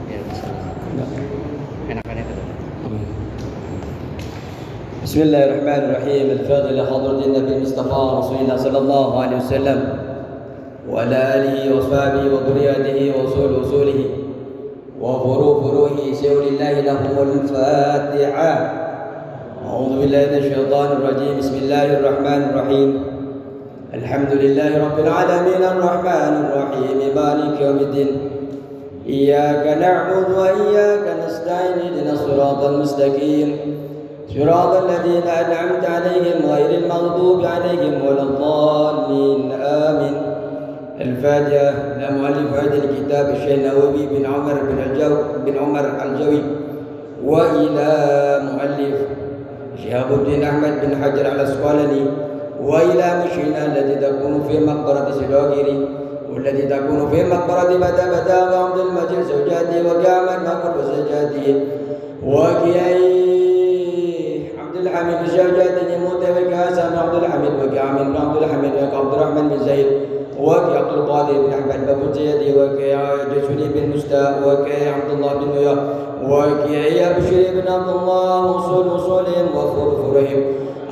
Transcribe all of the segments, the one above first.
Ya, enggak. Enakan itu. بسم الله الرحمن الرحيم. الفاضل إلى حضرة النبي المصطفى رسول الله صلى الله عليه وسلم وعلى آله وأصحابه وذريته وأصول أصوله وفروع فروعه سير الله لهم الفاتحة. أعوذ بالله من الشيطان الرجيم. بسم الله الرحمن الرحيم. الحمد لله رب العالمين الرحمن الرحيم مالك يوم الدين. إياك نعبد وإياك نستعين اهدنا الصراط المستقيم صراط الذين أنعمت عليهم غير المغضوب عليهم ولا الضالين آمين. الفاتحة. إلى مؤلف هذا الكتاب الشيخ النووي بن عمر الجوي، وإلى مؤلف شهاب الدين أحمد بن حجر العسقلاني، وإلى مشينا التي تكون في مقبرة سدوغيري، والتي تكون في مقبرة بدا وعبد المجيد زوجاته وكامل نقل وزوجاته عبد الحميد زوجاته موت وكاسم عبد الحميد وكامل عبد الحميد وعبد الرحمن بن زيد وكي عبد القادر بن أحمد بن زيد وكي جسولي بن مستاء وكي عبد الله بن نويا وكي بشير بن عبد الله وصولهم وفرفرهم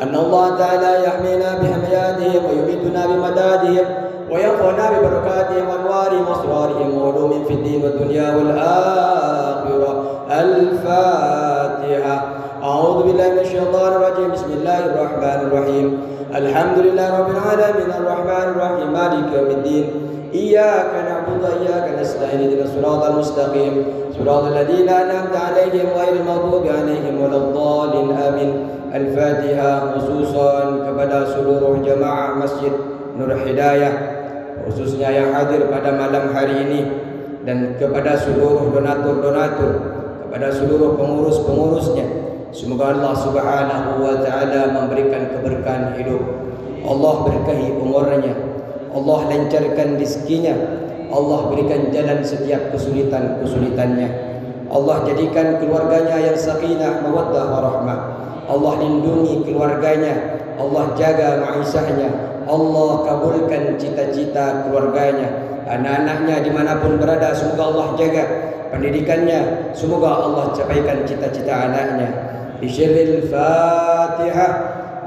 أن الله تعالى يحمينا بحمياتهم ويميتنا بمدادهم وينفعنا ببركاتهم وأنوارهم وأسرارهم وعلومهم في الدين والدنيا والآخرة. الفاتحة. أعوذ بالله من الشيطان الرجيم. بسم الله الرحمن الرحيم. الحمد لله رب العالمين الرحمن الرحيم مالك يوم الدين. إياك نعبد وإياك نستعين اهدنا الصراط المستقيم صراط الذين أنعمت عليهم غير المغضوب عليهم ولا الضالين آمين. الفاتحة. خصوصا kepada seluruh jemaah Masjid Nur Hidayah, khususnya yang hadir pada malam hari ini, dan kepada seluruh donatur-donatur, kepada seluruh pengurus-pengurusnya. Semoga Allah Subhanahu wa taala memberikan keberkahan hidup. Allah berkahi umurnya, Allah lancarkan rezekinya, Allah berikan jalan setiap kesulitan-kesulitannya. Allah jadikan keluarganya yang sakinah, mawaddah, warahmah. Allah lindungi keluarganya, Allah jaga ma'isyahnya, Allah kabulkan cita-cita keluarganya, anak-anaknya dimanapun berada, semoga Allah jaga pendidikannya, semoga Allah capaikan cita-cita anaknya. Bisyiril Fatihah.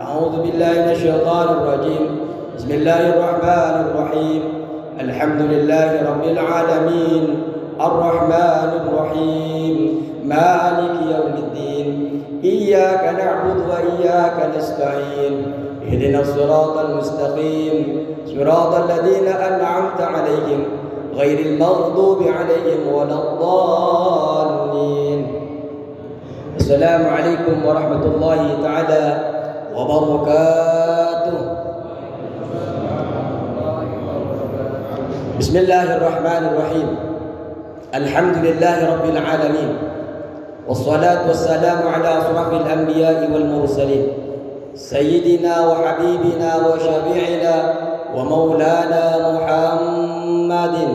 A'udzu billahi minasyaitonir rajim. Bismillahirrahmanirrahim. Alhamdulillahi rabbil alamin. Ar-Rahmanir Rahim. Maliki yaumiddin. Iyyaka na'budu wa iyyaka nasta'in. Ihdinas siratal mustaqim. Siratal ladzina an'amta 'alaihim ghairil maghdubi 'alaihim waladdallin. Assalamualaikum warahmatullahi taala wabarakatuh. Bismillahirrahmanirrahim. Alhamdulillahi rabbil alamin. Wassalatu wassalamu ala asrafil anbiya'i wal mursalin. Sayyidina wa habibina wa syafi'ina wa maulana Muhammadin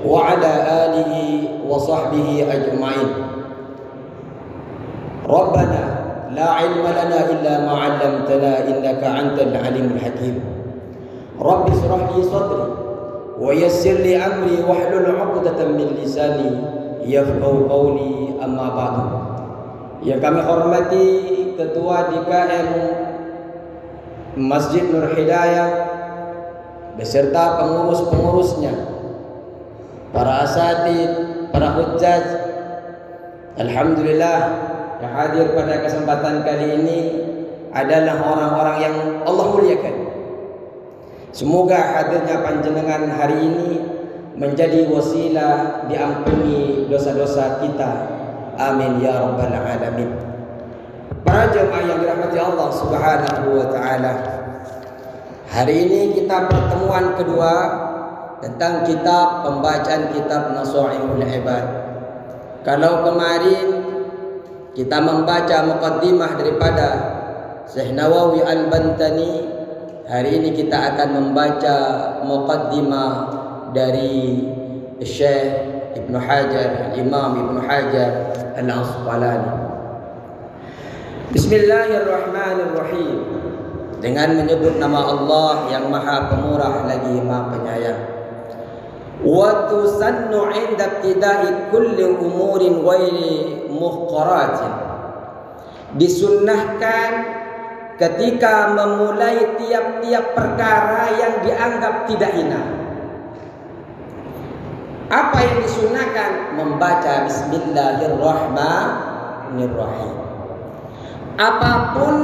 wa ala alihi wa sahbihi ajma'in. Rabbana la ilma lana illa ma 'allamtana innaka antal alimul hakim. Rabbi shrah li sadri wa yassir li amri wahlul 'uqdatam min lisani yafqahu qawli. Amma ba'du. Yang kami hormati Ketua DKM Masjid Nur Hidayah beserta pengurus-pengurusnya, para asatid, para hujjaj, alhamdulillah yang hadir pada kesempatan kali ini adalah orang-orang yang Allah muliakan. Semoga hadirnya panjenengan hari ini menjadi wasilah diampuni dosa-dosa kita. Amin ya rabbal alamin. Para jemaah yang dirahmati Allah Subhanahu wa taala, hari ini kita pertemuan kedua tentang kitab pembacaan kitab Nasaihul Ibad. Kalau kemarin kita membaca muqaddimah daripada Syekh Nawawi Al-Bantani, hari ini kita akan membaca muqaddimah dari Syekh Ibnu Hajar, Imam Ibnu Hajar Al-Asqalani. Bismillahirrahmanirrahim. Dengan menyebut nama Allah yang Maha Pemurah lagi Maha Penyayang. wa tusannu 'inda ibtida'i kulli umurin ghairi muhqaratin. Disunnahkan ketika memulai tiap-tiap perkara yang dianggap tidak hina. Apa yang disunnahkan? Membaca Bismillahirrahmanirrahim. Apapun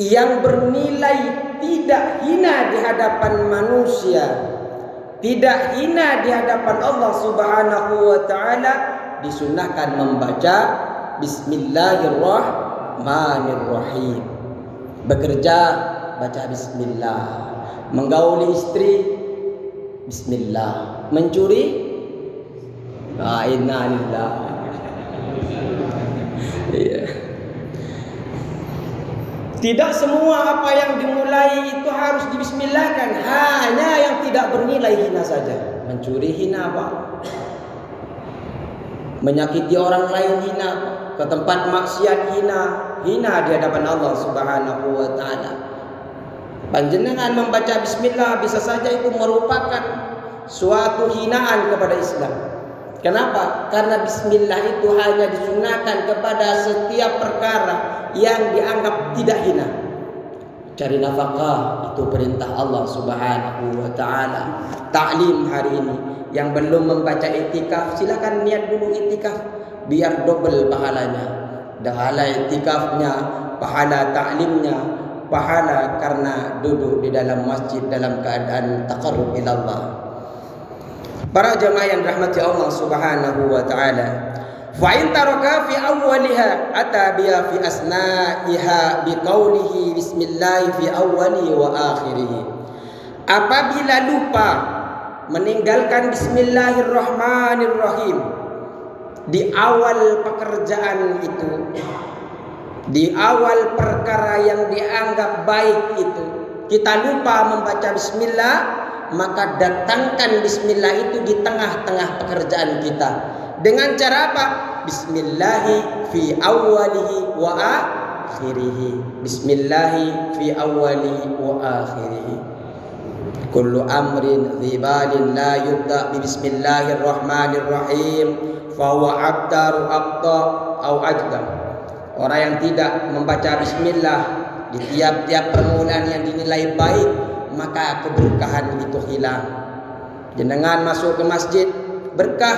yang bernilai tidak hina di hadapan manusia, tidak hina di hadapan Allah Subhanahu wa taala, disunnahkan membaca Bismillahirrahmanirrahim. Bekerja baca bismillah, menggauli istri bismillah, mencuri innalillah. Iya. Tidak semua apa yang dimulai itu harus dibismillahkan. Hanya yang tidak bernilai hina saja. Mencuri hina Pak, menyakiti orang lain hina Pak, ke tempat maksiat hina di hadapan Allah Subhanahu wa taala. Panjenengan membaca bismillah bisa saja itu merupakan suatu hinaan kepada Islam. Kenapa? Karena bismillah itu hanya disunahkan kepada setiap perkara yang dianggap tidak hina. Cari nafkah itu perintah Allah Subhanahu wa taala. Taklim hari ini yang belum membaca iktikaf, silakan niat dulu iktikaf biar double pahalanya. Pahala iktikafnya, pahala taklimnya, pahala karena duduk di dalam masjid dalam keadaan taqarrub ila Allah. Para jamaah yang rahmati Allah Subhanahu wa taala, fa in taraka fi awwaliha ata biha fi asna'iha bi qawlihi bismillah fi awwali wa akhirih. Apabila lupa meninggalkan bismillahirrahmanirrahim di awal pekerjaan itu, di awal perkara yang dianggap baik itu, kita lupa membaca bismillah, maka datangkan bismillah itu di tengah-tengah pekerjaan kita. Dengan cara apa? Bismillahi fi awwalihi wa akhirih. Bismillahi fi awwalihi wa akhirih. Kullu amrin dhibalin la yubda bi bismillahirrahmanirrahim fa huwa abtaru aqta au ajdam. Orang yang tidak membaca bismillah di tiap-tiap permulaan yang dinilai baik, maka keberkahan itu hilang. Jenengan masuk ke masjid, berkah,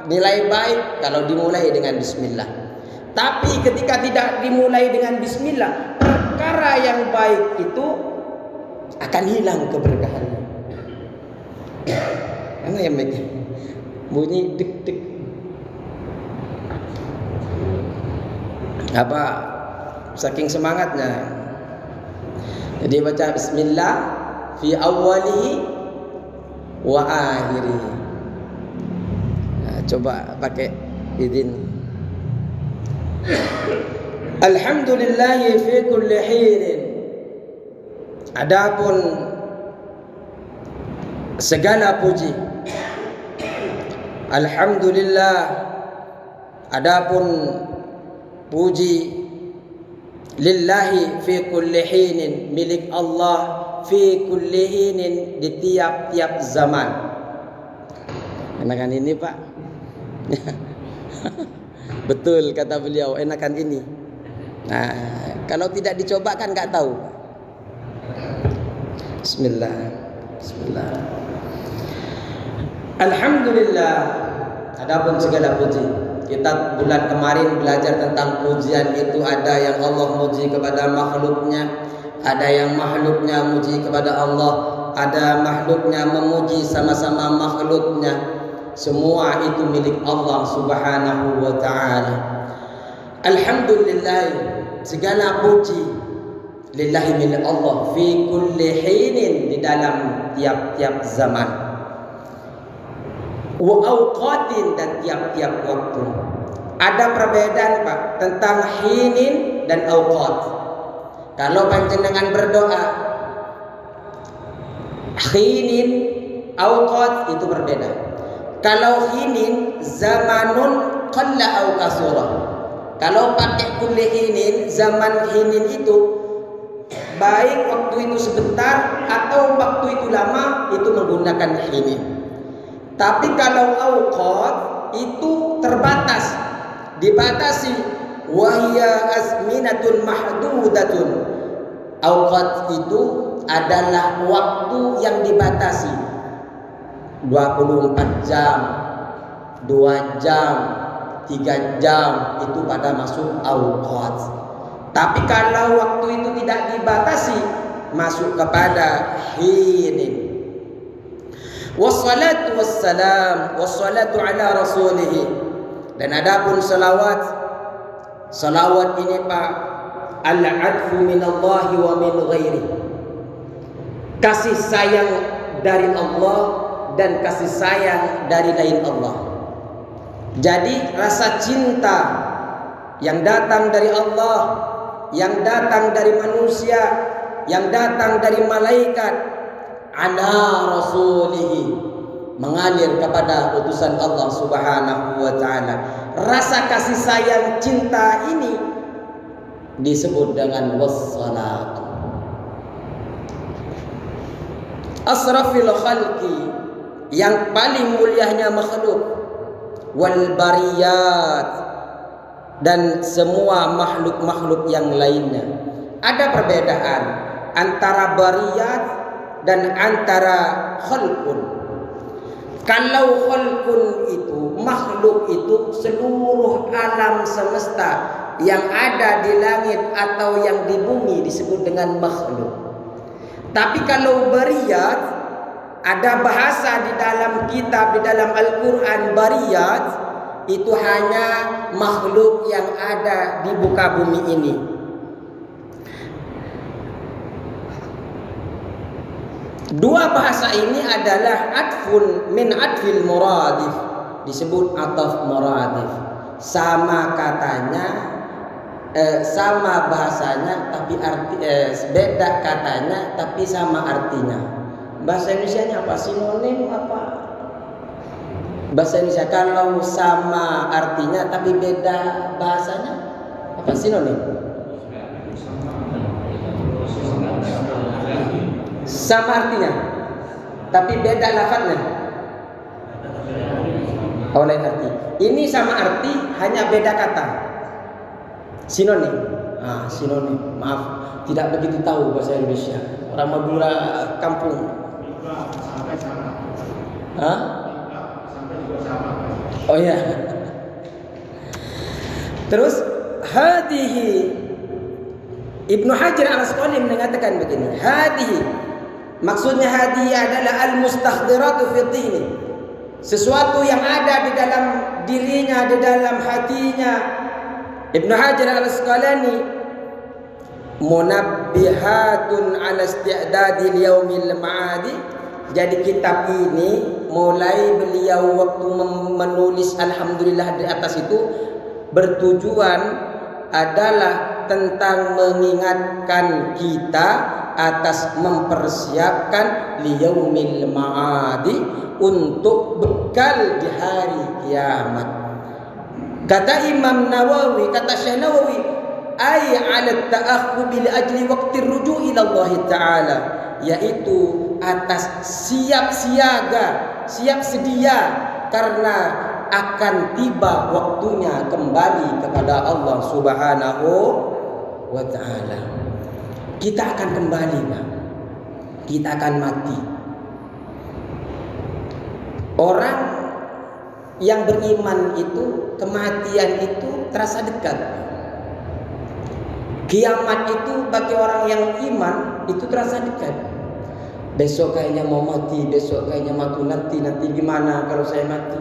nilai baik kalau dimulai dengan bismillah. Tapi ketika tidak dimulai dengan bismillah, perkara yang baik itu akan hilang keberkahannya. Mana yang baik? Bunyi dek-dek. Apa? Saking semangatnya. Jadi baca bismillah fi awwalihi wa akhirih. Nah, coba pakai izin. Alhamdulillah fi kulli hinin. Adapun segala puji, alhamdulillah, adapun puji lillahi fi kulli hinin, milik Allah fi kulli hinin, di tiap-tiap zaman. Enakan ini Pak. Betul kata beliau, enakan ini. Nah, kalau tidak dicoba kan nggak tahu. Bismillah. Bismillah. Alhamdulillah, adapun segala puji. Kita bulan kemarin belajar tentang pujian itu, ada yang Allah muji kepada makhluknya, ada yang makhluknya muji kepada Allah, ada makhluknya memuji sama-sama makhluknya. Semua itu milik Allah Subhanahu wa ta'ala. Alhamdulillah, segala puji lillahi milik Allah fi kulli hinin, di dalam tiap-tiap zaman, wa awqatin, dan tiap-tiap waktu. Ada perbedaan Pak tentang hinin dan awqat. Kalau panjenengan berdoa hinin, awqat itu berbeda. Kalau hinin zamanun qalla au kasura. Kalau pakai kulli hinin, zaman hinin itu baik waktu itu sebentar atau waktu itu lama, itu menggunakan hinin. Tapi kalau awqat itu terbatas, dibatasi. Wahya azminatun mahdudatun. Awqat itu adalah waktu yang dibatasi. 24 jam, 2 jam, 3 jam, itu pada masuk awqat. Tapi kalau waktu itu tidak dibatasi, masuk kepada hinin. Wassalatu wassalam, wassalatu ala rasulih. Dan adapun salawat ini Pak, al-'adfu minallahi wa min ghairi. Kasih sayang dari Allah dan kasih sayang dari lain Allah. Jadi rasa cinta yang datang dari Allah, yang datang dari manusia, yang datang dari malaikat, ala rasulihi, mengalir kepada utusan Allah Subhanahu wa ta'ala. Rasa kasih sayang cinta ini disebut dengan wassalatu. Asrafil khalqi, yang paling mulianya makhluk, wal bariyat, dan semua makhluk-makhluk yang lainnya. Ada perbedaan antara bariyat dan antara khalqun. Kalau khalqun itu, makhluk itu seluruh alam semesta yang ada di langit atau yang di bumi disebut dengan makhluk. Tapi kalau bariyat, ada bahasa di dalam kitab, di dalam Al-Quran, bariyat itu hanya makhluk yang ada di muka bumi ini. Dua bahasa ini adalah atfun min atfil muradif, disebut ataf muradif. Sama katanya, sama bahasanya, tapi arti beda katanya, tapi sama artinya. Bahasa Indonesia-nya apa? Sinonim apa? Bahasa Indonesia kalau sama artinya tapi beda bahasanya, apa sinonim? Sama artinya tapi beda lafadznya. Oh, lain arti. Ini sama arti, hanya beda kata. Sinonim. Sinonim. Maaf, tidak begitu tahu bahasa Indonesia. Orang Madura kampung. Oh ya. Terus hadihi, Ibnu Hajar al-Asqalani mengatakan begini. Hadihi, maksudnya hadihi adalah al-mustahdhiratu fi dhihni, sesuatu yang ada di dalam dirinya, di dalam hatinya. Ibnu Hajar al-Asqalani, munabbihatun ala isti'dadi liyaumil ma'adi. Jadi kitab ini mulai beliau waktu menulis alhamdulillah di atas itu bertujuan adalah tentang mengingatkan kita atas mempersiapkan liyaumil ma'adi, untuk bekal di hari kiamat. Kata Imam Nawawi, kata Syekh Nawawi, ay 'ala ta'akhub li ajli waqti ruju' ila Allah Ta'ala, yaitu atas siap siaga, siap sedia karena akan tiba waktunya kembali kepada Allah Subhanahu wa ta'ala. Kita akan kembali, Pak. Kita akan mati. Orang yang beriman itu, kematian itu terasa dekat. Kiamat itu bagi orang yang iman itu terasa dekat. Besok kayaknya mau mati, besok kayaknya mati, nanti gimana kalau saya mati.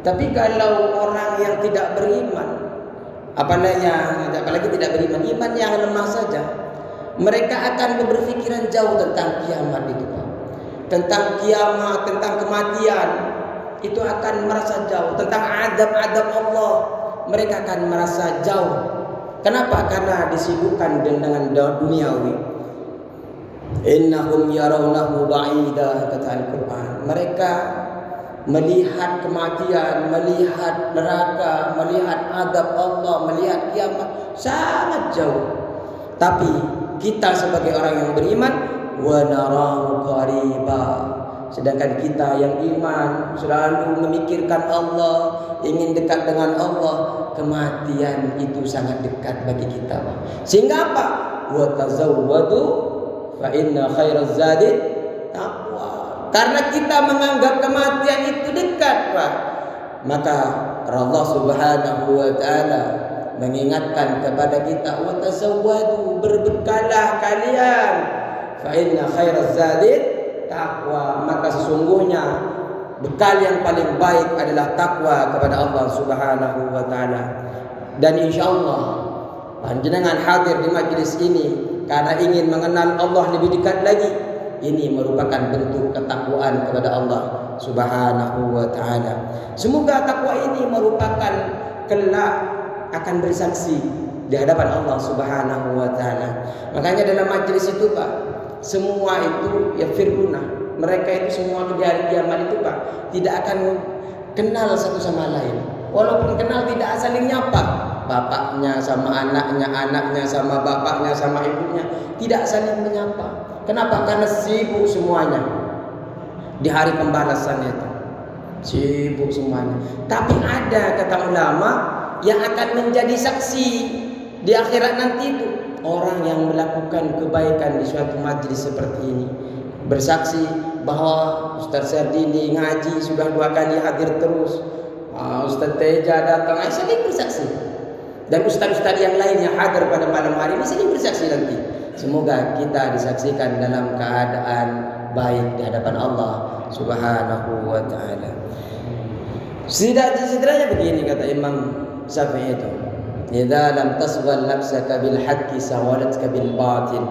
Tapi kalau orang yang tidak beriman, apalagi tidak beriman, iman yang lemah saja, mereka akan berpikiran jauh tentang kiamat itu, Pak. Tentang kiamat, tentang kematian, itu akan merasa jauh. Tentang adab-adab Allah, mereka akan merasa jauh. Kenapa? Karena disibukkan dengan duniawi. Innahum yarawnahu ba'ida, kata Al-Quran. Mereka melihat kematian, melihat neraka, melihat adab Allah, melihat kiamat sangat jauh. Tapi kita sebagai orang yang beriman, wa narahu qariba. Sedangkan kita yang iman selalu memikirkan Allah, ingin dekat dengan Allah, kematian itu sangat dekat bagi kita. Sehingga apa? Wa tazawwadu fa inna khairaz zadi taqwa. Karena kita menganggap kematian itu dekat, Pak. Maka Allah Subhanahu wa taala mengingatkan kepada kita, wa tazawwadu, berbekalah kalian, fa inna khairaz zadi takwa. Maka sesungguhnya bekal yang paling baik adalah takwa kepada Allah Subhanahu wa taala. Dan insyaallah panjenengan hadir di majlis ini karena ingin mengenal Allah lebih dekat lagi. Ini merupakan bentuk ketakwaan kepada Allah Subhanahu wa taala. Semoga takwa ini merupakan kelak akan bersaksi di hadapan Allah Subhanahu wa taala. Makanya dalam majlis itu, Pak, semua itu ya firuna, mereka itu semua di hari kiamat itu, Pak, tidak akan kenal satu sama lain. Walaupun kenal tidak saling nyapa, bapaknya sama anaknya, anaknya sama bapaknya sama ibunya, tidak saling menyapa. Kenapa? Karena sibuk semuanya di hari pembalasan itu, sibuk semuanya. Tapi ada, kata ulama, yang akan menjadi saksi di akhirat nanti itu, orang yang melakukan kebaikan di suatu majlis seperti ini, bersaksi bahwa Ustaz Sardini ngaji sudah 2 kali hadir terus, Ustaz Teja datang, saling bersaksi. Dan ustaz-ustaz yang lain yang hadir pada malam hari ini saling bersaksi nanti. Semoga kita disaksikan dalam keadaan baik di hadapan Allah Subhanahu wa taala. Setidaknya begini kata Imam Syafi'i itu, idza lam tasghal nafsaka bil haqqi sawalatka bil batil.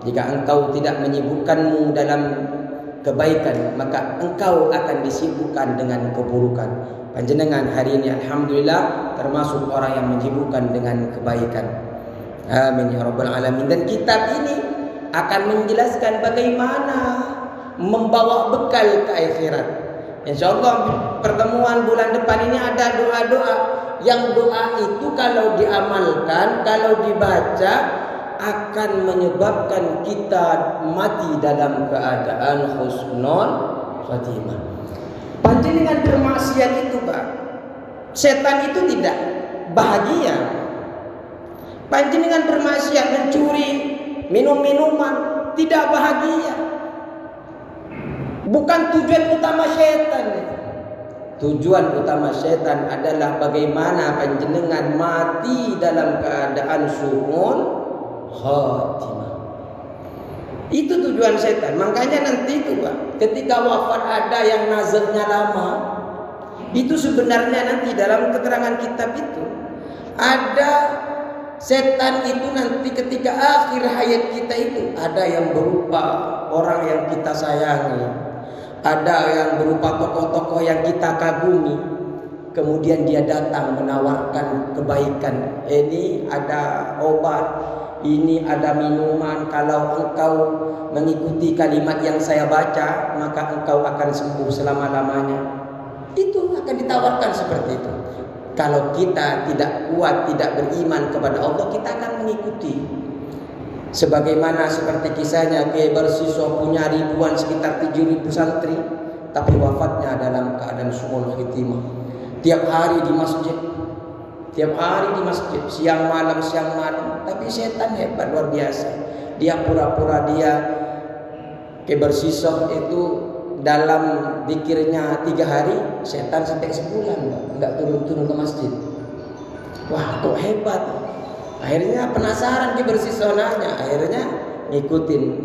Jika engkau tidak menyibukkanmu dalam kebaikan, maka engkau akan disibukkan dengan keburukan. Panjenengan hari ini alhamdulillah termasuk orang yang menyibukkan dengan kebaikan. Amin ya rabbal alamin. Dan kitab ini akan menjelaskan bagaimana membawa bekal ke akhirat. Insyaallah pertemuan bulan depan ini ada doa-doa yang doa itu kalau diamalkan, kalau dibaca akan menyebabkan kita mati dalam keadaan husnul khatimah. Panjenengan bermaksiat itu, Pak, setan itu tidak bahagia. Panjenengan bermaksiat, mencuri, minum minuman, tidak bahagia. Bukan tujuan utama setan. Tujuan utama setan adalah bagaimana panjenengan mati dalam keadaan su'ul khatimah. Itu tujuan setan. Makanya nanti itu, Pak, ketika wafat ada yang nazarnya lama, itu sebenarnya nanti dalam keterangan kitab itu ada setan itu nanti ketika akhir hayat kita itu ada yang berupa orang yang kita sayangi, ada yang berupa tokoh-tokoh yang kita kagumi. Kemudian dia datang menawarkan kebaikan. Ini ada obat, ini ada minuman. Kalau engkau mengikuti kalimat yang saya baca, maka engkau akan sembuh selama-lamanya. Itu akan ditawarkan seperti itu. Kalau kita tidak kuat, tidak beriman kepada Allah, kita akan mengikuti. Sebagaimana seperti kisahnya Kiai Barsiso punya ribuan, sekitar 7.000 santri, tapi wafatnya dalam keadaan su'ul khitimah. Tiap hari di masjid, siang malam. Tapi setan hebat luar biasa. Dia pura-pura dia Kiai Barsiso itu dalam zikirnya 3 hari, setan sampai sebulan enggak turun-turun ke masjid. Wah, kok hebat. Akhirnya penasaran dia bersisonanya, akhirnya ngikutin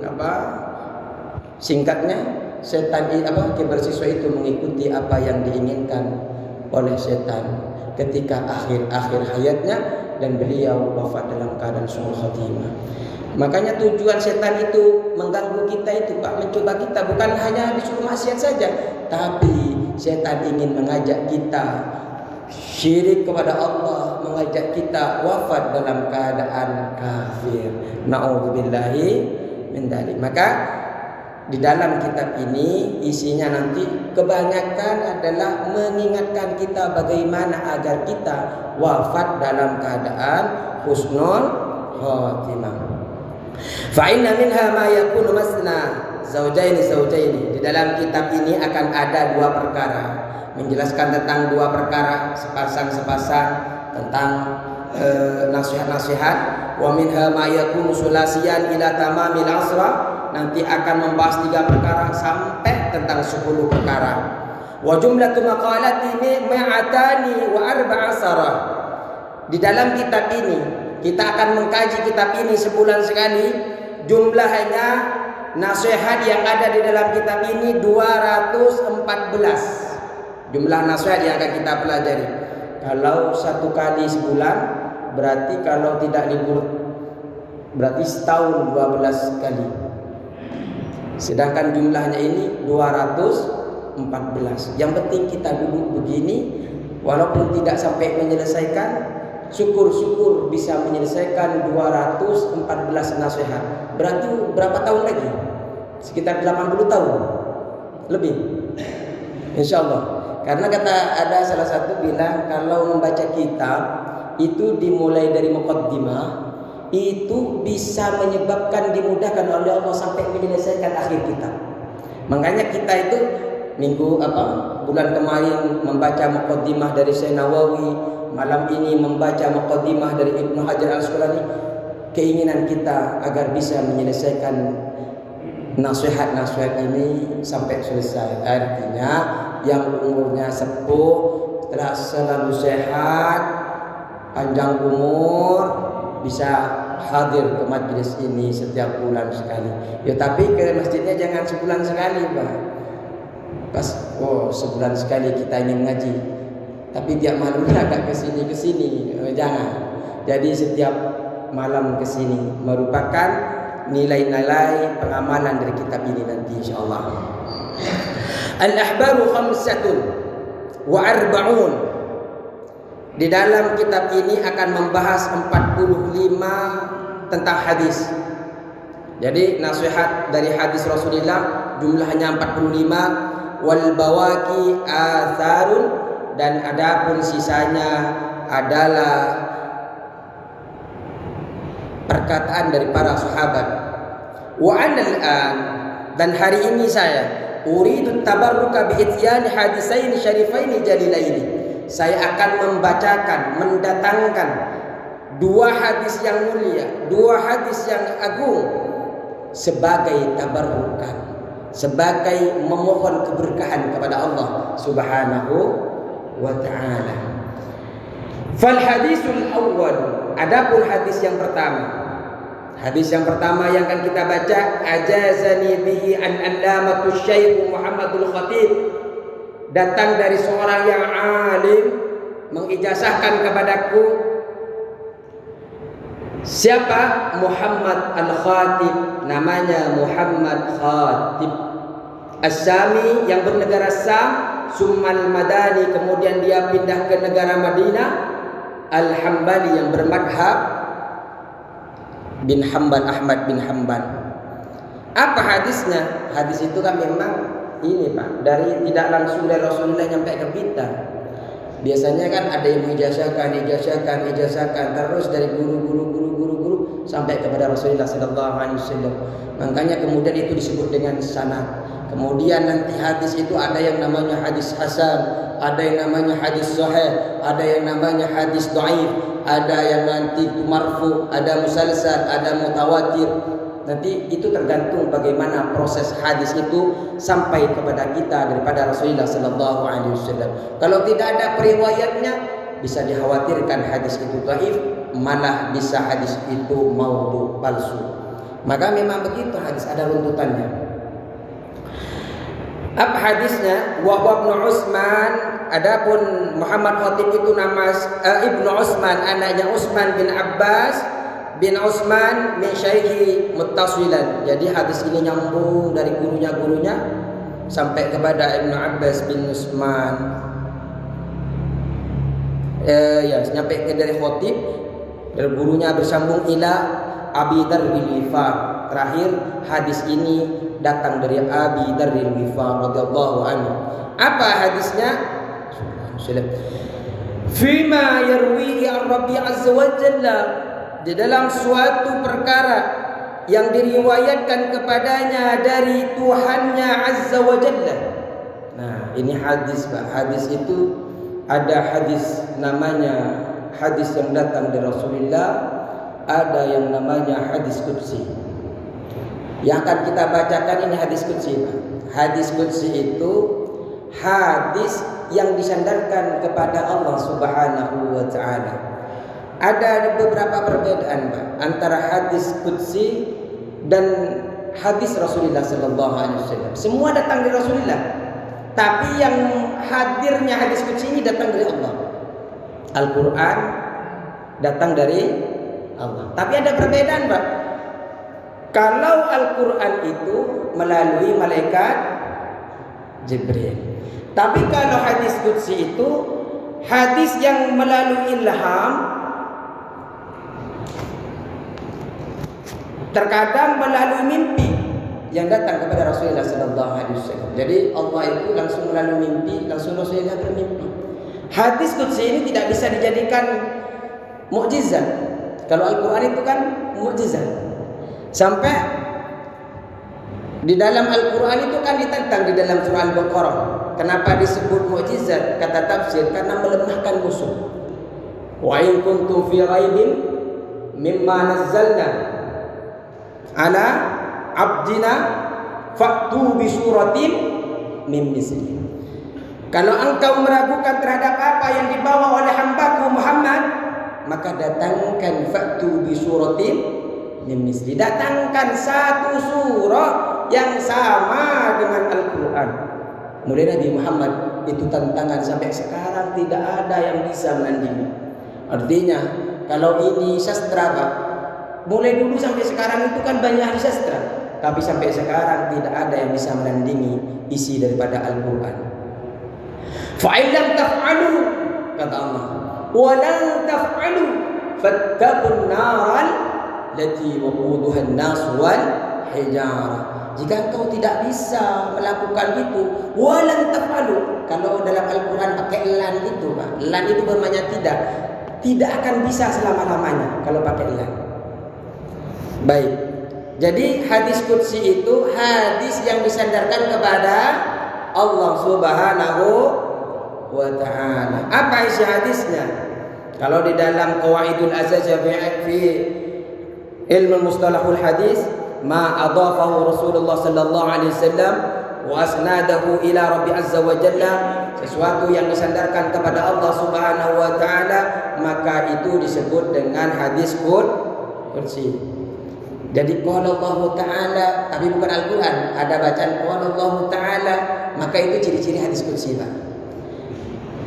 singkatnya setan Kiai Barsiso itu mengikuti apa yang diinginkan oleh setan ketika akhir hayatnya, dan beliau wafat dalam keadaan su'ul khatimah. Makanya tujuan setan itu mengganggu kita itu, Pak, mencoba kita, bukan hanya disuruh maksiat saja, tapi setan ingin mengajak kita syirik kepada Allah, mengajak kita wafat dalam keadaan kafir. Na'udzubillahi min dzalik. Maka di dalam kitab ini isinya nanti kebanyakan adalah mengingatkan kita bagaimana agar kita wafat dalam keadaan husnul khatimah. Fa inna minha ma yakunu masna zaujaini. Di dalam kitab ini akan ada dua perkara, menjelaskan tentang dua perkara, sepasang tentang nasihat-nasihat. Wa minha ma yakunu sulasiyan ila tamamil asra, nanti akan membahas 3 perkara sampai tentang 10 perkara. Wa jumlatu maqalati mi'atani wa arba'asara. Di dalam kitab ini kita akan mengkaji kitab ini sebulan sekali. Jumlahnya nasihat yang ada di dalam kitab ini 214. Jumlah nasihat yang akan kita pelajari. Kalau 1 kali sebulan, berarti kalau tidak libur berarti setahun 12 kali. Sedangkan jumlahnya ini 214. Yang penting kita duduk begini, walaupun tidak sampai menyelesaikan, syukur-syukur bisa menyelesaikan 214 nasihat. Berarti berapa tahun lagi? Sekitar 80 tahun lebih, insyaallah. Karena kata ada salah satu bilang, kalau membaca kitab itu dimulai dari muqaddimah, itu bisa menyebabkan dimudahkan oleh Allah sampai menyelesaikan akhir kitab. Makanya kita itu bulan kemarin membaca muqaddimah dari Syekh Nawawi, malam ini membaca muqaddimah dari Ibnu Hajar Al-Asqalani. Keinginan kita agar bisa menyelesaikan nasihat-nasihat ini sampai selesai. Artinya yang umurnya sepuh telah selalu sehat, panjang umur, bisa hadir ke majlis ini setiap bulan sekali. Ya tapi ke masjidnya jangan sebulan sekali, Pak. Pas sebulan sekali kita ingin ngaji, tapi tiap malam agak kesini jangan. Jadi setiap malam kesini merupakan nilai-nilai pengamalan dari kitab ini nanti insyaallah. Al-ahbaru khamsatun wa arba'un. Di dalam kitab ini akan membahas 45 tentang hadis. Jadi nasihat dari hadis Rasulullah jumlahnya 45. Wal bawaki atharun, dan adapun sisanya adalah perkataan dari para sahabat. Wa anal-an, dan hari ini saya uridu tabarruka bi ityani hadisain syarifaini jalilaini. Saya akan mendatangkan 2 hadis yang mulia, 2 hadis yang agung sebagai tabarrukan, sebagai memohon keberkahan kepada Allah Subhanahu wa ta'ala. Fal hadisul awwal, adapun hadis yang pertama. Hadis yang pertama yang akan kita baca, ajazani bihi an allamatus syekh Muhammadul Khatib, datang dari seorang yang alim mengijazahkan kepadaku. Siapa? Muhammad Al-Khatib, namanya Muhammad Khatib As-Sami, yang bernegara Sam, Summal Madani, kemudian dia pindah ke negara Madinah, Al-Hambali, yang bermadhab bin Hanbal, Ahmad bin Hanbal. Apa hadisnya? Hadis itu kan memang ini, Pak, dari tidak langsung dari Rasulullah sampai ke kita. Biasanya kan ada yang ijazahkan terus dari guru sampai kepada Rasulullah sallallahu alaihi wasallam. Makanya kemudian itu disebut dengan sanad. Kemudian nanti hadis itu ada yang namanya hadis hasan, ada yang namanya hadis sahih, ada yang namanya hadis dhaif, ada yang nanti marfu, ada musalsal, ada mutawatir. Nanti itu tergantung bagaimana proses hadis itu sampai kepada kita daripada Rasulullah sallallahu alaihi wasallam. Kalau tidak ada periwayatnya, bisa dikhawatirkan hadis itu dhaif, malah bisa hadis itu maudhu, palsu. Maka memang begitu, hadis ada runtutannya. Apa hadisnya? Wa Ibnu Utsman, adapun Muhammad Khatib itu nama Ibnu Utsman, anaknya Utsman bin Abbas bin Utsman min syaihi muttasilan. Jadi hadis ini nyambung dari gurunya sampai kepada Ibnu Abbas bin Utsman. Sampai ke dari Khatib, dari gurunya bersambung ila Abi Dzar bin Ghifar. Terakhir hadis ini datang dari Abi Dzar bin Ghifar radhiyallahu anhu. Apa hadisnya? Fima yarwihi an Rabbi azza wa jalla, di dalam suatu perkara yang diriwayatkan kepadanya dari Tuhannya Azza wa Jalla. Nah, ini hadis, Pak. Hadis itu ada hadis namanya hadis yang datang dari Rasulullah, ada yang namanya hadis qudsi. Yang akan kita bacakan ini hadis qudsi, Pak. Hadis qudsi itu hadis yang disandarkan kepada Allah Subhanahu wa taala. Ada beberapa perbedaan, Pak, antara hadis qudsi dan hadis Rasulullah sallallahu alaihi wasallam. Semua datang dari Rasulullah, tapi yang hadirnya hadis qudsi ini datang dari Allah. Al-Qur'an datang dari Allah. Tapi ada perbedaan, Pak. Kalau Al-Qur'an itu melalui malaikat Jibril. Tapi kalau hadis qudsi itu hadis yang melalui ilham, terkadang melalui mimpi yang datang kepada Rasulullah sallallahu alaihi wasallam. Jadi Allah itu langsung melalui mimpi, langsung Rasulullah bermimpi. Hadis qudsi ini tidak bisa dijadikan mukjizat. Kalau Al-Qur'an itu kan mukjizat. Sampai di dalam Al-Qur'an itu kan ditentang di dalam surah Al-Baqarah. Kenapa disebut mukjizat? Kata tafsir, karena melemahkan musuh. Wa in kuntum fi raibin mimma nazzalna ala abdina fa'tu bi suratin min misli. Kalau engkau meragukan terhadap apa yang dibawa oleh hambaku Muhammad, maka datangkan fa'tu bi suratin min misli. Datangkan satu surah yang sama dengan Al-Qur'an. Mulai Nabi Muhammad itu tantangan sampai sekarang tidak ada yang bisa menandingi. Artinya kalau ini sastra, Pak, mulai dulu sampai sekarang itu kan banyak ahli sastra, tapi sampai sekarang tidak ada yang bisa menandingi isi daripada Al-Qur'an. Fa'in lam taf'alu, kata Allah, wa lan taf'alu fattaqun naral lati waquduha an-nas wal hijarah. Jika engkau tidak bisa melakukan itu, wa lan taf'alu, kalau dalam Al-Qur'an pakai lan itu, Pak. Lan itu bermakna tidak akan bisa selama-lamanya kalau pakai lan. Baik. Jadi hadis qudsi itu hadis yang disandarkan kepada Allah Subhanahu wa taala. Apa isi hadisnya? Kalau di dalam Qawaidul Azajah fi ilmu mustalahul hadis, ma adafahu Rasulullah sallallahu alaihi wasallam wa asnadahu ila Rabbi azza wa jalla, sesuatu yang disandarkan kepada Allah Subhanahu wa taala, maka itu disebut dengan hadis qudsi. Jadi qala Allah taala, tapi bukan Al-Qur'an, ada bacaan qala Allah taala, maka itu ciri-ciri hadis qudsi, Pak.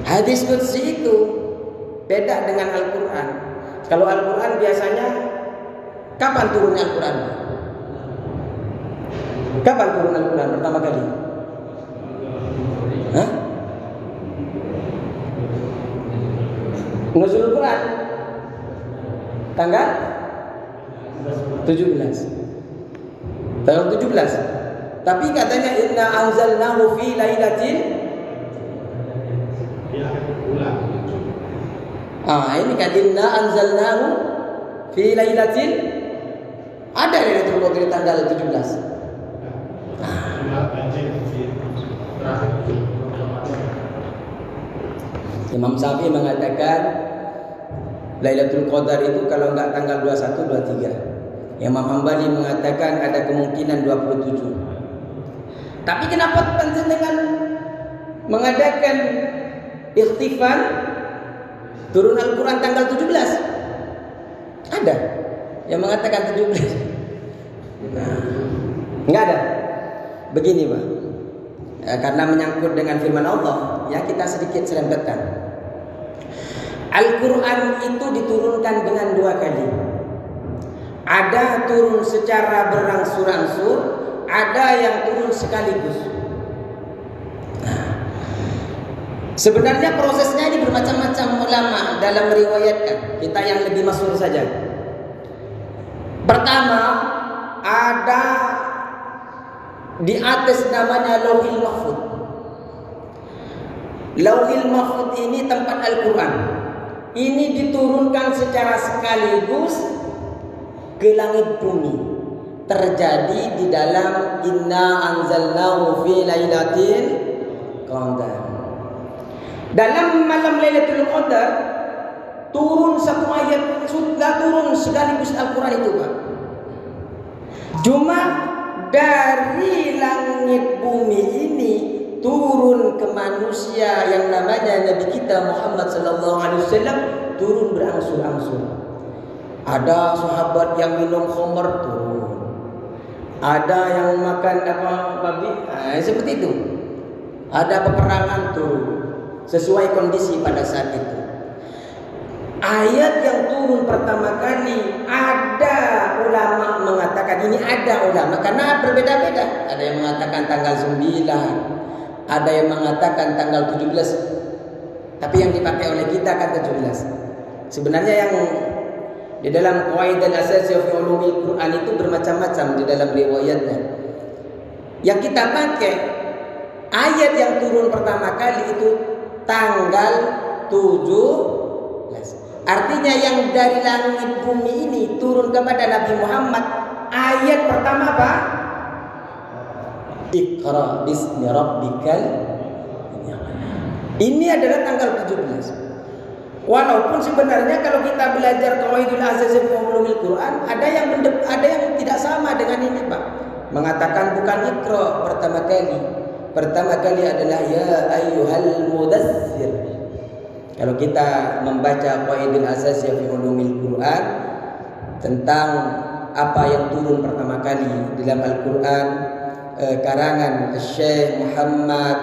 Hadis qudsi itu beda dengan Al-Qur'an. Kalau Al-Qur'an biasanya kapan turunnya Al-Qur'an? Kapan turun Al-Quran pertama kali? Hah? Nuzul Al-Quran tanggal 17. Tanggal 17. Tapi katanya inna anzalnahu fi lailatin. Ini kan inna anzalnahu fi lailatin. Ada Lailatul Qadar tanggal 17. Imam Syafi'i mengatakan Lailatul Qadar itu kalau enggak tanggal 21, 23. Imam Hambali mengatakan ada kemungkinan 27. Tapi kenapa dengan mengadakan ikhtifal turun Al-Quran tanggal 17? Ada yang mengatakan 17. Enggak ada. Begini, Pak, karena menyangkut dengan firman Allah, ya kita sedikit serempetkan. Al-Quran itu diturunkan dengan 2 kali. Ada turun secara berangsur-angsur, ada yang turun sekaligus. Sebenarnya prosesnya ini bermacam-macam ulama dalam meriwayatkan. Kita yang lebih masyhur saja. Pertama, ada di atas namanya Lauhil Mahfuz. Lauhil Mahfuz ini tempat Al-Quran. Ini diturunkan secara sekaligus ke langit bumi. terjadi di dalam inna anzalnahu fi lailatul qadar. Dalam malam Lailatul Qadar turun satu ayat, sudah turun sekaligus Al-Quran itu, Pak. Cuma dari langit bumi ini turun ke manusia yang namanya Nabi kita Muhammad sallallahu alaihi wasallam turun berangsur-angsur. Ada sahabat yang minum khamar turun. Ada yang makan babi, seperti itu. Ada peperangan turun sesuai kondisi pada saat itu. Ayat yang turun pertama kali, ada ulama mengatakan, ini ada ulama karena berbeda-beda. Ada yang mengatakan tanggal 9, ada yang mengatakan tanggal 17. Tapi yang dipakai oleh kita kan 17. Sebenarnya yang di dalam qawaid al-asasiyah fi ulumil Quran itu bermacam-macam di dalam riwayatnya. Yang kita pakai ayat yang turun pertama kali itu tanggal 17. Artinya yang dari langit bumi ini turun kepada Nabi Muhammad, ayat pertama apa? Iqra bismi rabbikal. Ini adalah tanggal 17. Walaupun sebenarnya kalau kita belajar qawaidul asasiyah fi ulumil Quran, ada yang tidak sama dengan ini, Pak. Mengatakan bukan Iqra pertama kali. Pertama kali adalah ya ayyuhal mudaththir. Kalau kita membaca qawaidul asasiyah fi ulumil Quran tentang apa yang turun pertama kali dalam Al-Quran, karangan Syekh Muhammad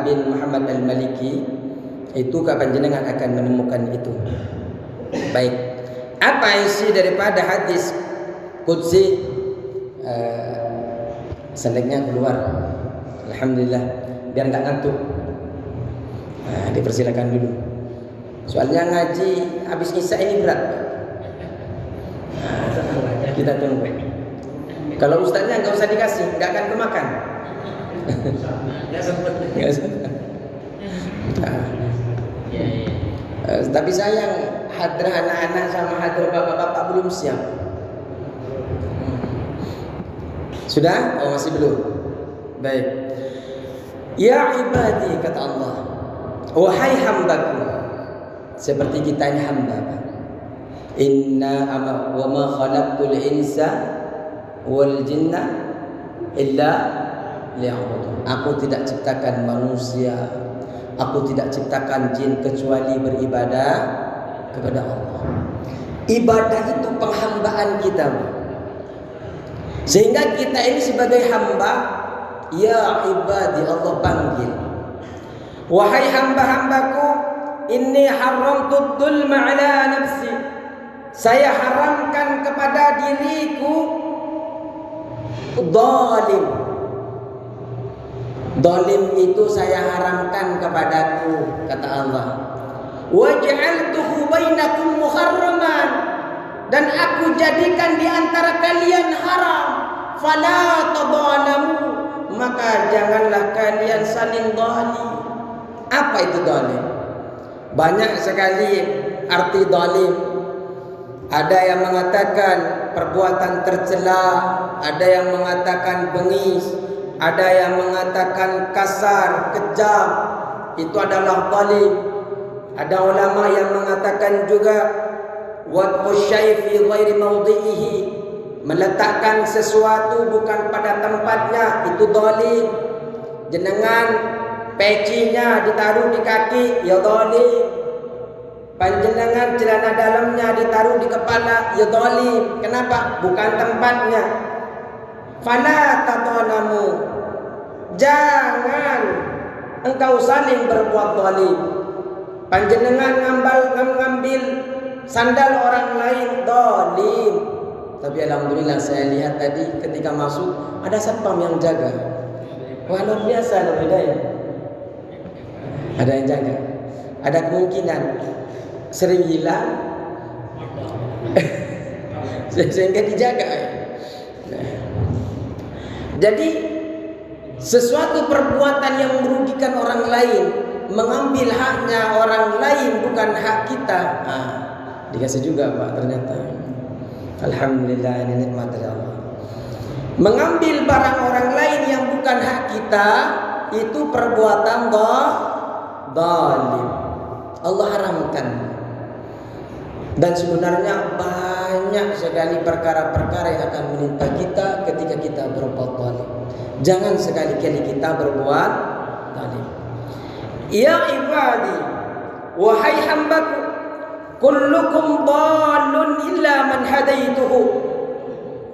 bin Muhammad Al-Maliki, itu panjenengan akan menemukan itu. Baik, apa isi daripada hadis qudsi? Seneknya keluar, alhamdulillah, biar nggak ngantuk. Dipersilakan dulu. Soalnya ngaji habis isya ini berat. Kita tunggu. Kalau ustaznya nggak usah dikasih, nggak akan kemakan. Nggak sempat. Tapi sayang hadrah anak-anak sama hadrah bapak-bapak belum siap. Sudah? Oh masih belum. Baik. Ya ibadi, kata Allah, wahai hambaku, seperti kita ini hamba. Inna wa ma khalaqtul insa wal jinna illa liya'budun. Aku tidak ciptakan manusia, aku tidak ciptakan jin kecuali beribadah kepada Allah. Ibadah itu penghambaan kita. Sehingga kita ini sebagai hamba, ya ibadi, Allah panggil, wahai hamba-hambaku, inni haramtud dzulma ala nafsi, saya haramkan kepada diriku zalim. Zalim itu saya haramkan kepadaku, kata Allah. Waj'altuhu bainakum muharraman, dan aku jadikan di antara kalian haram. Fala tadzalamu, maka janganlah kalian saling zalim. Apa itu zalim? Banyak sekali arti zalim. Ada yang mengatakan perbuatan tercela, ada yang mengatakan bengis, ada yang mengatakan kasar, kejam. Itu adalah zalim. Ada ulama yang mengatakan juga wad'u syai' fi ghairi mawdi'ihi, meletakkan sesuatu bukan pada tempatnya, itu zalim. Jenengan pecinya ditaruh di kaki, ya zalim. Panjenengan celana dalamnya ditaruh di kepala, ya zalim. Kenapa? Bukan tempatnya. Fala tadzalamu, jangan engkau saling berbuat zalim. Panjenengan ngambil sandal orang lain, zalim. Tapi alhamdulillah saya lihat tadi ketika masuk ada satpam yang jaga. Wah, luar biasa loh ya. Ada yang jaga. Ada kemungkinan sering hilang sehingga dijaga. Nah, jadi sesuatu perbuatan yang merugikan orang lain, mengambil haknya orang lain bukan hak kita, dikasih juga Pak ternyata. Alhamdulillah, ini nikmat dari Allah. Mengambil barang orang lain yang bukan hak kita itu perbuatan zalim. Allah haramkan. Dan sebenarnya banyak sekali perkara-perkara yang akan menimpa kita ketika kita berbuat zalim. Jangan sekali-kali kita berbuat zalim. Ya ibadi, wahai hambaku, kullukum dhalun illa man hadaituhu.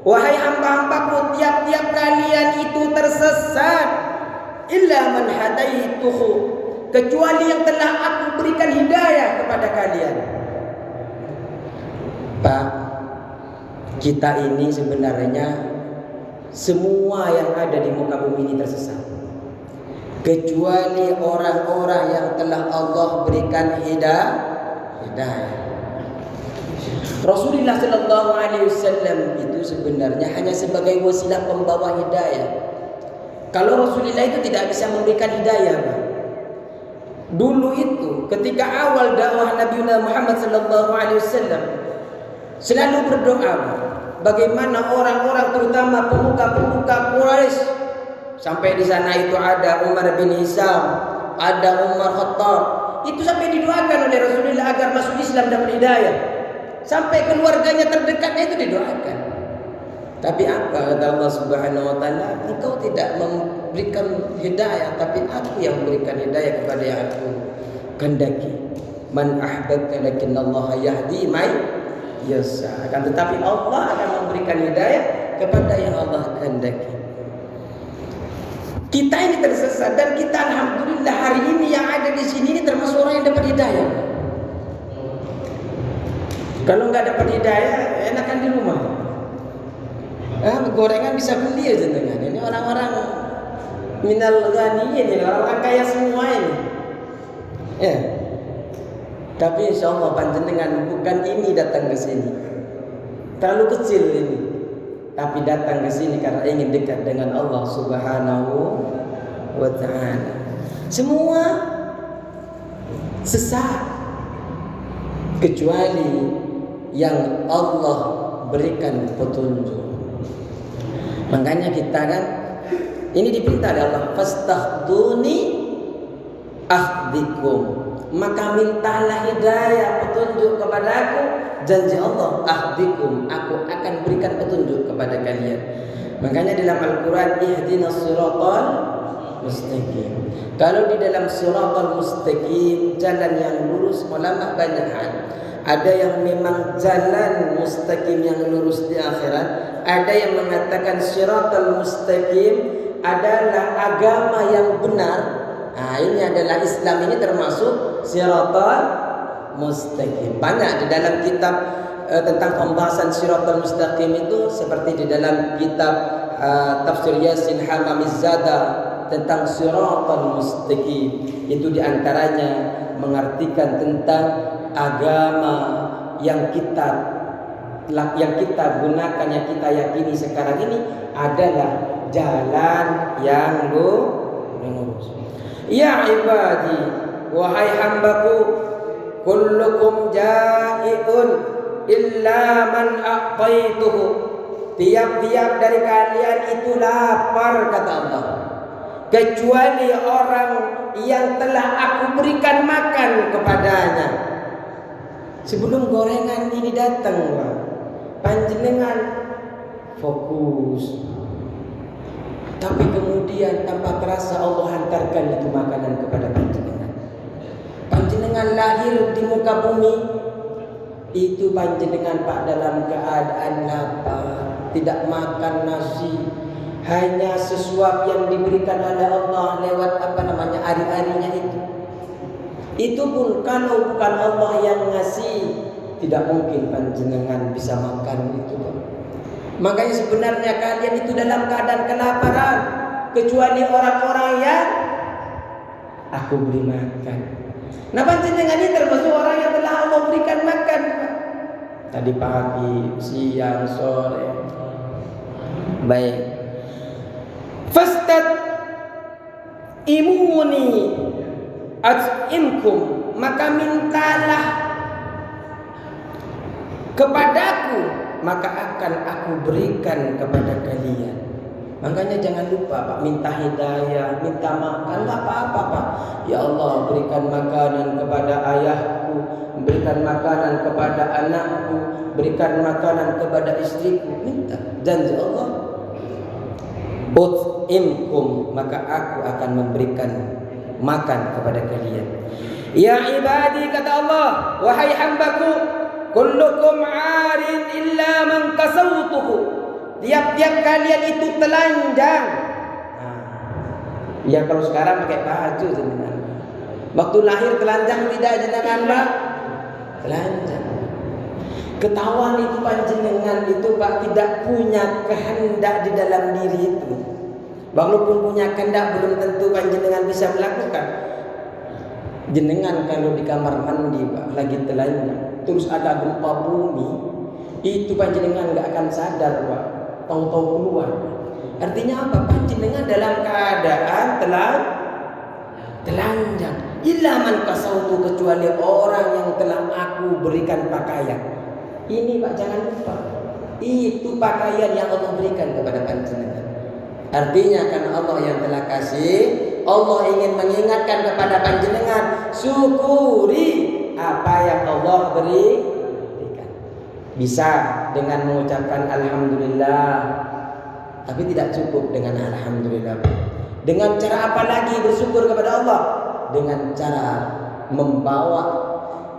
Wahai hamba-hambaku, tiap-tiap kalian itu tersesat illa man hadaituhu, kecuali yang telah aku berikan hidayah kepada kalian. Pak, kita ini sebenarnya semua yang ada di muka bumi ini tersesat, kecuali orang-orang yang telah Allah berikan hidayah. Rasulullah sallallahu alaihi wasallam itu sebenarnya hanya sebagai wasilah pembawa hidayah. Kalau Rasulullah itu tidak bisa memberikan hidayah, Pak. Dulu itu ketika awal dakwah Nabi Muhammad sallallahu alaihi wasallam selalu berdoa, bagaimana orang-orang terutama pemuka-pemuka Quraisy, sampai di sana itu ada Umar bin Hisam, ada Umar Khattab, itu sampai didoakan oleh Rasulullah agar masuk Islam dan hidayah. Sampai keluarganya terdekatnya itu didoakan. Tapi apa kata Allah Subhanahu wa taala? Engkau tidak memberikan hidayah, tapi aku yang memberikan hidayah kepada yang aku kehendaki. Man ahbabta lakinnallaha yahdi may yasha. Akan tetapi Allah akan memberikan hidayah kepada yang Allah kehendaki. Kita ini tersesat dan kita alhamdulillah hari ini yang ada di sini ini termasuk orang yang dapat hidayah. Kalau nggak dapat hidayah, enakan di rumah. Gorengan bisa beli aja dengan ini orang-orang minal ghaniyin ini, orang-orang kaya semua ini. Ya. Tapi insya Allah panjenengan bukan ini datang ke sini, terlalu kecil ini. Tapi datang ke sini karena ingin dekat dengan Allah Subhanahu wa taala. Semua sesat kecuali yang Allah berikan petunjuk. Makanya kita kan ini diperintah oleh Allah, fastahduni ahdikum, maka mintalah hidayah petunjuk kepadaku. Janji Allah, ahdikum, aku akan berikan petunjuk kepada kalian. Makanya dalam Al-Quran, ihdinas siratal mustaqim. Kalau di dalam siratal mustaqim, jalan yang lurus, ulama banyak hal. Ada yang memang jalan mustaqim yang lurus di akhirat. Ada yang mengatakan siratal mustaqim adalah agama yang benar. Nah, ini adalah Islam, ini termasuk siratal mustaqim. Banyak di dalam kitab tentang pembahasan siratal mustaqim itu, seperti di dalam kitab Tafsir Yasin Hamamizada tentang siratal mustaqim. Itu diantaranya mengartikan tentang agama yang kita gunakan, yang kita yakini sekarang ini adalah jalan yang lurus. Ya ibadi, wahai hambaku, kullukum ja'iun illa man a'taituhu. Tiap-tiap dari kalian itu lapar, kata Allah, kecuali orang yang telah aku berikan makan kepadanya. Sebelum gorengan ini datang, panjenengan fokus. Tapi kemudian tanpa terasa Allah hantarkan itu makanan kepada panjenengan. Panjenengan lahir di muka bumi, itu panjenengan Pak dalam keadaan lapar, tidak makan nasi, hanya sesuap yang diberikan oleh Allah lewat ari-arinya itu. Itu pun kalau bukan Allah yang ngasih, tidak mungkin panjenengan bisa makan itu. Makanya sebenarnya kalian itu dalam keadaan kelaparan, kecuali orang-orang yang aku beri makan. Nah, panjenengan ini termasuk orang yang telah Allah berikan makan. Tadi pagi, siang, sore. Baik. Fastad imuni at'imkum, maka mintalah kepadaku, maka akan aku berikan kepada kalian. Makanya jangan lupa Pak, minta hidayah, minta makan, enggak apa-apa Pak. Ya Allah, berikan makanan kepada ayahku, berikan makanan kepada anakku, berikan makanan kepada istriku. Minta. Janji Allah, ut'imkum, maka aku akan memberikan makan kepada kalian. Ya ibadi, kata Allah, wahai hambaku, kullukum 'arin illa man kasawtuhu. Tiap-tiap kalian itu telanjang. Ya kalau sekarang pakai baju jenengan. Waktu lahir telanjang tidak jenengan Pak? Telanjang. Ketahuan itu panjenengan itu Pak tidak punya kehendak di dalam diri itu. Walaupun punya kehendak belum tentu panjenengan bisa melakukan. Jenengan kalau di kamar mandi Pak lagi telanjang, terus ada gempa bumi, itu panjenengan nggak akan sadar Pak. Tahu-tahu keluar. Artinya apa? Panjenengan dalam keadaan telanjang. Illa man kasautu, kecuali orang yang telah aku berikan pakaian. Ini Pak jangan lupa. Itu pakaian yang Allah berikan kepada panjenengan. Artinya karena Allah yang telah kasih, Allah ingin mengingatkan kepada panjenengan, syukuri apa yang Allah berikan. Bisa dengan mengucapkan alhamdulillah, tapi tidak cukup dengan alhamdulillah. Dengan cara apa lagi bersyukur kepada Allah? Dengan cara membawa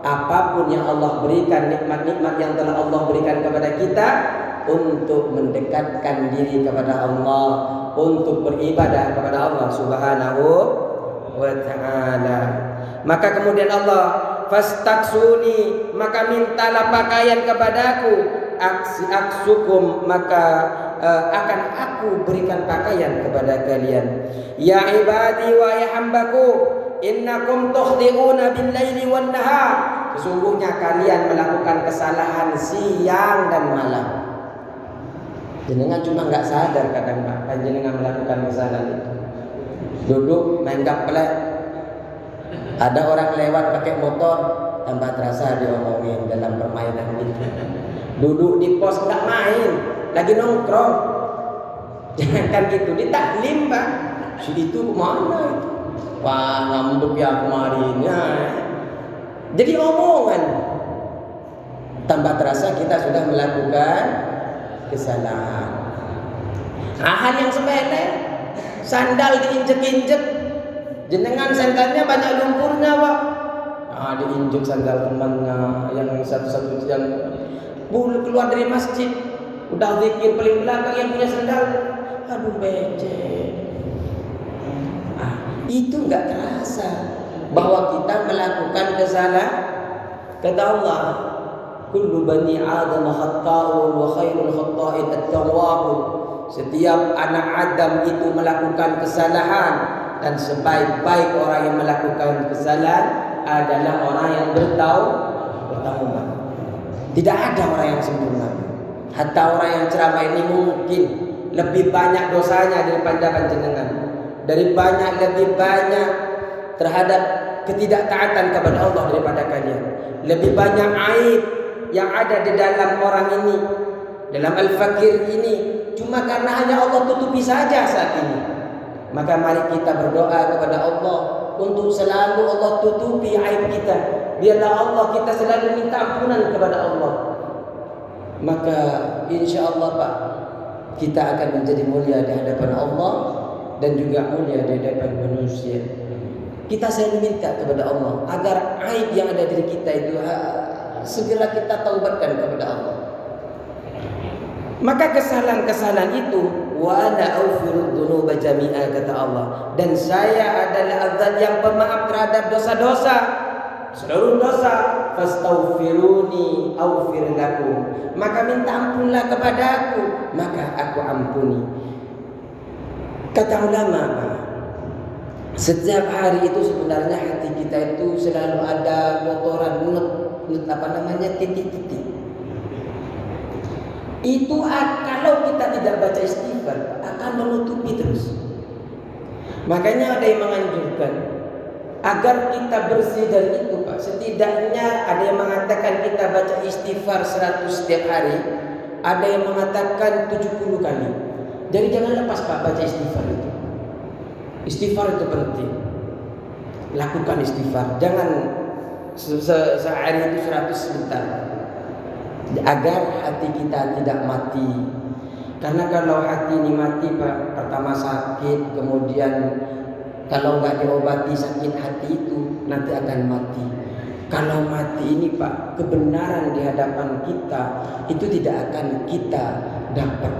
apapun yang Allah berikan, nikmat-nikmat yang telah Allah berikan kepada kita, untuk mendekatkan diri kepada Allah, untuk beribadah kepada Allah Subhanahu wa ta'ala. Maka kemudian Allah, fastaksuni, maka mintalah pakaian kepadaku, aksukum, maka akan aku berikan pakaian kepada kalian. Ya ibadi wa ya hambaku, innakum tukhti'una bil laili wan nahar. Sesungguhnya kalian melakukan kesalahan siang dan malam. Jenengan cuma enggak sadar kadang Pak, panjenengan melakukan kesalahan itu. Duduk main gaplek. Ada orang lewat pakai motor, tanpa terasa diomongin dalam permainan itu. Duduk di pos enggak main, lagi nongkrong. Jangan gitu, ditaklim Pak. Si itu mana itu? Wah, ngambek ya kemarinnya. Jadi omongan. Tanpa terasa kita sudah melakukan kesalahan. Hal yang sepele, sandal diinjek-injek. Jenengan sandalnya banyak lumpurnya Pak. Diinjek sandal temannya yang satu-satu yang keluar dari masjid, udah zikir paling belakang yang punya sandal, aduh becek. Itu enggak terasa bahwa kita melakukan kesalahan. Kata Allah, kullu bani Adam khata'un wa khairul khata'in at-tawwabun. Setiap anak Adam itu melakukan kesalahan, dan sebaik-baik orang yang melakukan kesalahan adalah orang yang bertaubat. Tidak ada orang yang sempurna. Hatta orang yang ceramah ini mungkin lebih banyak dosanya daripada panjenengan, lebih banyak terhadap ketidaktaatan kepada Allah daripada kalian. Lebih banyak aib yang ada di dalam orang ini, dalam al-fakir ini, cuma karena hanya Allah tutupi saja saat ini. Maka mari kita berdoa kepada Allah untuk selalu Allah tutupi aib kita. Biarlah Allah, kita selalu minta ampunan kepada Allah. Maka insya Allah Pak, kita akan menjadi mulia di hadapan Allah dan juga mulia di hadapan manusia. Kita selalu minta kepada Allah agar aib yang ada di kita itu segera kita taubatkan kepada Allah. Maka kesalahan-kesalahan itu, wa ana aghfiru dzunuba jami'a, kata Allah, dan saya adalah Zat yang pemaaf terhadap dosa-dosa, seluruh dosa. Fastaghfiruni aghfir lakum, maka minta ampunlah kepadaku, maka aku ampuni. Kata ulama, setiap hari itu sebenarnya hati kita itu selalu ada kotoran, titik-titik. Itu kalau kita tidak baca istighfar akan menutupi terus. Makanya ada yang menganjurkan agar kita bersih dari itu Pak. Setidaknya ada yang mengatakan kita baca istighfar 100 setiap hari, ada yang mengatakan 70 kali. Jadi jangan lepas Pak baca istighfar itu. Istighfar itu penting. Lakukan istighfar. Jangan sehari itu 100 sebentar. Agar hati kita tidak mati. Karena kalau hati ini mati Pak, pertama sakit, kemudian kalau nggak diobati sakit hati itu nanti akan mati. Kalau mati ini Pak, kebenaran di hadapan kita itu tidak akan kita dapat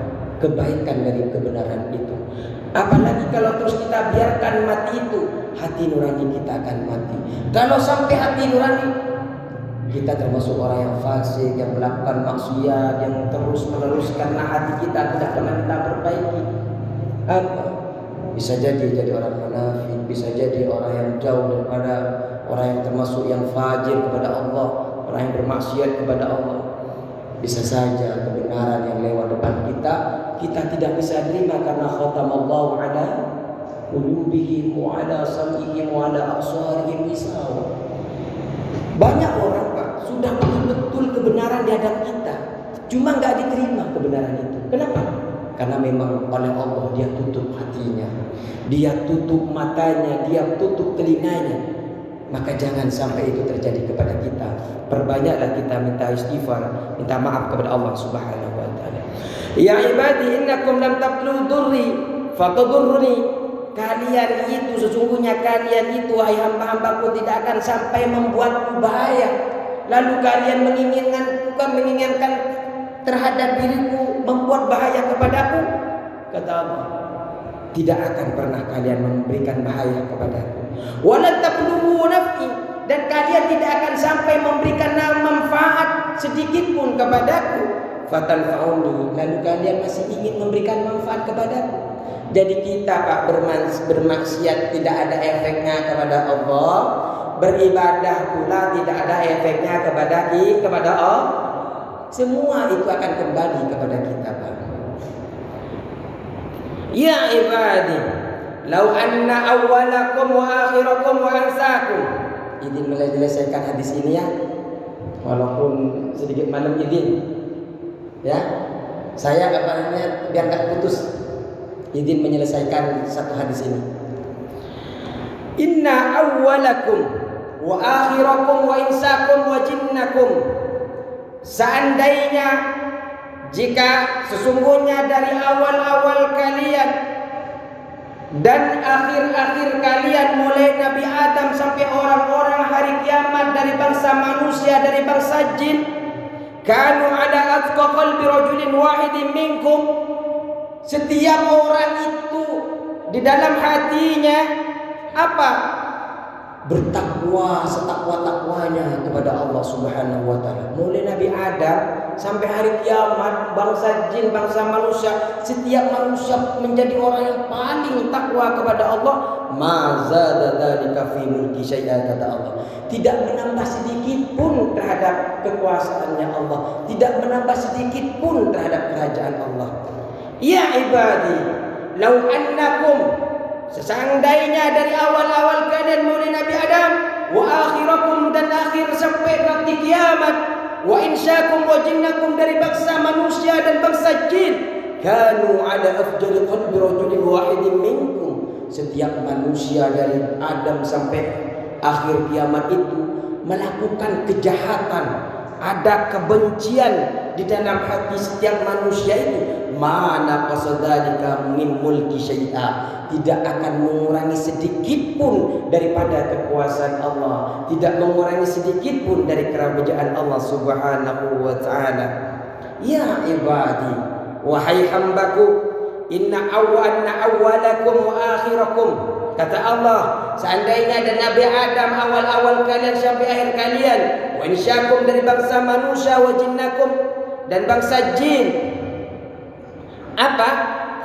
kebaikan dari kebenaran itu. Apalagi kalau terus kita biarkan mati itu, hati nurani kita akan mati. Kalau sampai hati nurani, kita termasuk orang yang fasik, yang melakukan maksiat, yang terus menerus karena hati kita tidak pernah kita perbaiki. Apa? Bisa jadi orang munafik, bisa jadi orang yang jauh daripada orang yang termasuk yang fajir kepada Allah, orang yang bermaksiat kepada Allah. Bisa saja kebenaran yang lewat depan kita tidak bisa terima karena khatamallahu ala qulubihim wa ala sam'ihim wa ala absarihim ghishawa. Banyak orang Pak sudah betul-betul kebenaran di hadapan kita, cuma nggak diterima kebenaran itu. Kenapa? Karena memang oleh Allah dia tutup hatinya, dia tutup matanya, dia tutup telinganya. Maka jangan sampai itu terjadi kepada kita. Perbanyaklah kita minta istighfar, minta maaf kepada Allah Subhanahu wa taala. Ya ibadi innakum lam tablu durri fatadurruni. Kalian itu sesungguhnya kalian itu wahai hamba-hambaku tidak akan sampai membuatku bahaya. Lalu kalian menginginkan terhadap diriku membuat bahaya kepadaku. Kata Allah, tidak akan pernah kalian memberikan bahaya kepadaku. Walan tablughu naf'i, dan kalian tidak akan sampai memberikan manfaat sedikit pun kepadaku. Fatanfa'uni, lalu kalian masih ingin memberikan manfaat kepadaku. Jadi kita Pak bermaksiat tidak ada efeknya kepada Allah, beribadah pula tidak ada efeknya kepada Allah. Semua itu akan kembali kepada kita Pak. Ya ibadi, lau anna awwalakum wa akhirakum wa ansakum. Izin menyelesaikan hadis ini ya, walaupun sedikit malam izin ya. Saya katanya biar gak putus, izin menyelesaikan satu hadis ini. Inna awwalakum wa akhirakum wa insakum wa jinnakum. Seandainya jika sesungguhnya dari awal-awal kalian dan akhir-akhir kalian, mulai Nabi Adam sampai orang-orang hari kiamat dari bangsa manusia, dari bangsa jin, kanu ala atqa qalbi rajulin wahidin minkum, setiap orang itu di dalam hatinya apa? Bertakwa setakwa-takwanya kepada Allah Subhanahu wa taala. Mulai Nabi Adam sampai hari kiamat, bangsa jin, bangsa manusia, setiap manusia menjadi orang yang paling takwa kepada Allah. Ma zada dzalika fi mulki syai'an, kata Allah. Tidak menambah sedikit pun terhadap kekuasaannya Allah, tidak menambah sedikit pun terhadap kerajaan Allah. Ya ibadi, lau annakum, seandainya dari awal-awal kalian mulai Nabi Adam, wa akhirakum, dan akhir sampai nanti kiamat, wa insyakum wa jinnakum, dari bangsa manusia dan bangsa jin, kanu ala afjali qalbi rajulin wahidin minkum, setiap manusia dari Adam sampai akhir kiamat itu melakukan kejahatan, ada kebencian di dalam hati setiap manusia itu. Mana qasadalika min mulki syai'a, tidak akan mengurangi sedikit pun daripada kekuasaan Allah, tidak mengurangi sedikit pun dari kerajaan Allah Subhanahu wa taala. Ya ibadi, wahai hambaku, inna awwalakum wa akhirakum, kata Allah, seandainya ada Nabi Adam awal-awal kalian sampai akhir kalian, wa insyakum, dari bangsa manusia, wa jinnakum, dan bangsa jin, apa?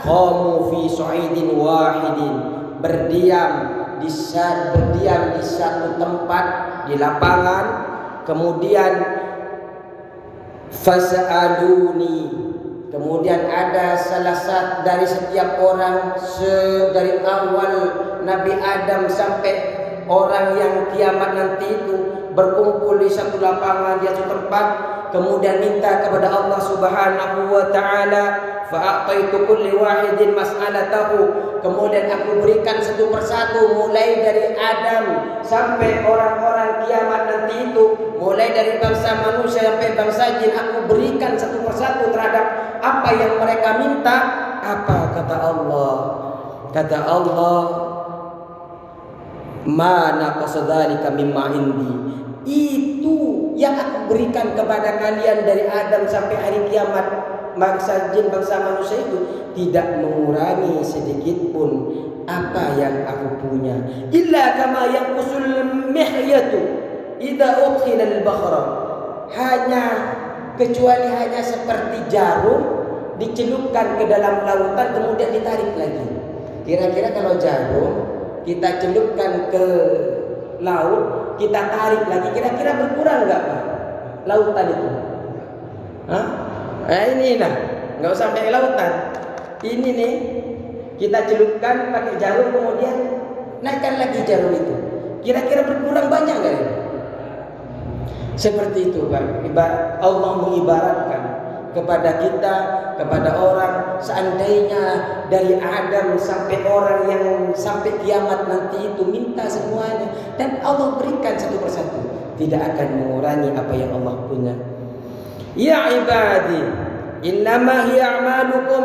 Qamu fi su'idin wahidin, berdiam di satu tempat di lapangan, kemudian fas'aluni, kemudian ada salah satu dari setiap orang dari awal Nabi Adam sampai orang yang kiamat nanti itu berkumpul di satu lapangan, di satu tempat, kemudian minta kepada Allah Subhanahu wa taala, fa'ataitu kulli wahidin mas'alatahu, kemudian aku berikan satu persatu mulai dari Adam sampai orang-orang kiamat nanti itu, mulai dari bangsa manusia sampai bangsa jin, aku berikan satu persatu terhadap apa yang mereka minta. Apa kata Allah? Kata Allah, ma naqasa dzalika mimma indi, itu yang aku berikan kepada kalian dari Adam sampai hari kiamat, bangsa jin bangsa manusia itu tidak mengurangi sedikit pun apa yang aku punya. Illa kama yanqusul mihyatu idza udkhila al-bahra, kecuali hanya seperti jarum dicelupkan ke dalam lautan kemudian ditarik lagi. Kira-kira kalau jarum kita celupkan ke laut, kita tarik lagi, kira-kira berkurang nggak Pak lautan itu? Hah? Nah ini lah, nggak usah sampai lautan. Ini nih kita celupkan pakai jarum, kemudian naikkan lagi jarum itu, kira-kira berkurang banyak nggak ya? Seperti itu Pak. Allah mengibaratkan kepada kita, kepada orang, seandainya dari Adam sampai orang yang sampai kiamat nanti itu minta semuanya dan Allah berikan satu persatu, tidak akan mengurangi apa yang Allah punya. Ya ibadi, innama hiya a'malukum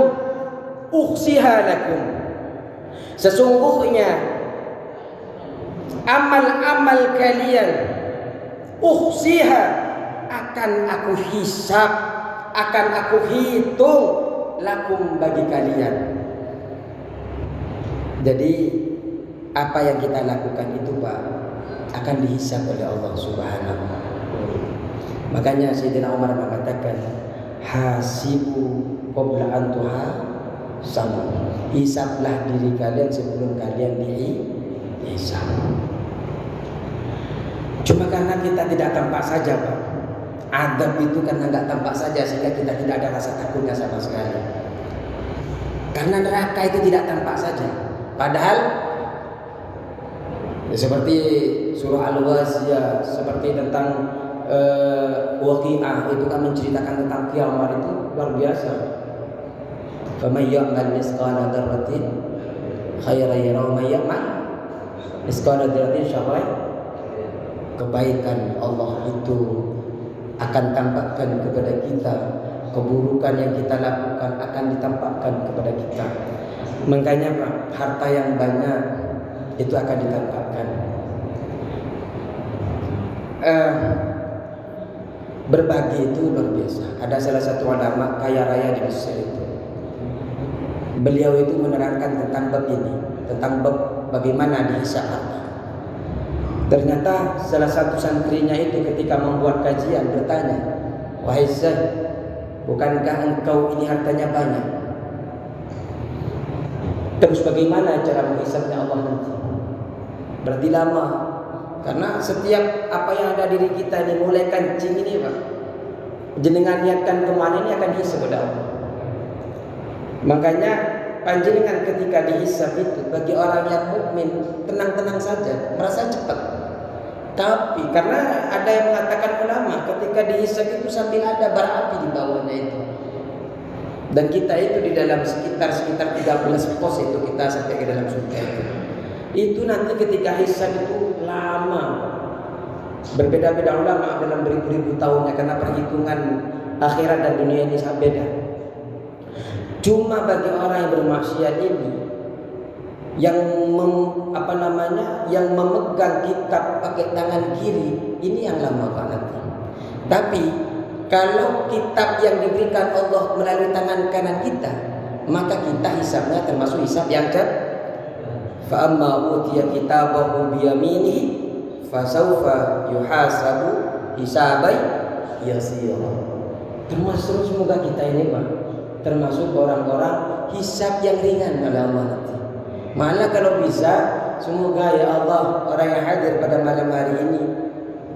ukhsiha lakum, sesungguhnya amal-amal kalian ukhsiha, akan aku hisab, akan aku hitung lakum, bagi kalian. Jadi apa yang kita lakukan itu Pak akan dihisab oleh Allah Subhanahu wa taala. Makanya Sayyidina Umar mengatakan, hasibu qabla an tuhasabu, hisablah diri kalian sebelum kalian dihisab. Cuma karena kita tidak tampak saja Pak, adab itu karena nggak tampak saja sehingga kita tidak ada rasa takutnya sama sekali. Karena neraka itu tidak tampak saja. Padahal ya, seperti surah Al-Wasiyah, seperti tentang Waqi'ah, itu kan menceritakan tentang kiamat, itu luar biasa. Faman ya'mal misqala dzarratin khairan yara wa may ya'mal misqala dzarratin syarran, kebaikan Allah itu akan tampakkan kepada kita, keburukan yang kita lakukan akan ditampakkan kepada kita. Makanya Pak, harta yang banyak itu akan ditampakkan. Berbagi itu luar biasa. Ada salah satu ulama kaya raya di Mesir itu, beliau itu menerangkan tentang bab ini, tentang bab bagaimana dihisab harta. Ternyata salah satu santrinya itu ketika membuat kajian bertanya, wahai Zaid, bukankah engkau ini hartanya banyak? Terus bagaimana cara menghisabnya Allah nanti? Berarti lama. Karena setiap apa yang ada diri kita ini, mulai kancing ini Pak, jenengan niatkan kemana ini akan dihisab oleh Allah. Makanya panjenengan ketika dihisab itu bagi orang yang mukmin tenang-tenang saja, merasa cepat. Tapi karena ada yang mengatakan ulama, ketika dihisab itu sambil ada bara api di bawahnya itu. Dan kita itu di dalam sekitar 13 pos itu kita sampai ke dalam surga itu. Itu nanti ketika hisab itu lama. Berbeda-beda ulama dalam beribu-ribu tahunnya, karena perhitungan akhirat dan dunia ini sangat beda. Cuma bagi orang yang bermaksiat ini, yang yang memegang kitab pakai tangan kiri, ini yang lama Pak nanti. Tapi kalau kitab yang diberikan Allah melalui tangan kanan kita, maka kita hisabnya termasuk hisab yang cepat. Fa amma utiya kitabahu bi yaminihi fasawfa yuhasabu hisaban yasira. Termasuk semoga kita ini Pak, termasuk orang-orang hisab yang ringan oleh Allah nanti. Malah kalau bisa, semoga ya Allah orang yang hadir pada malam hari ini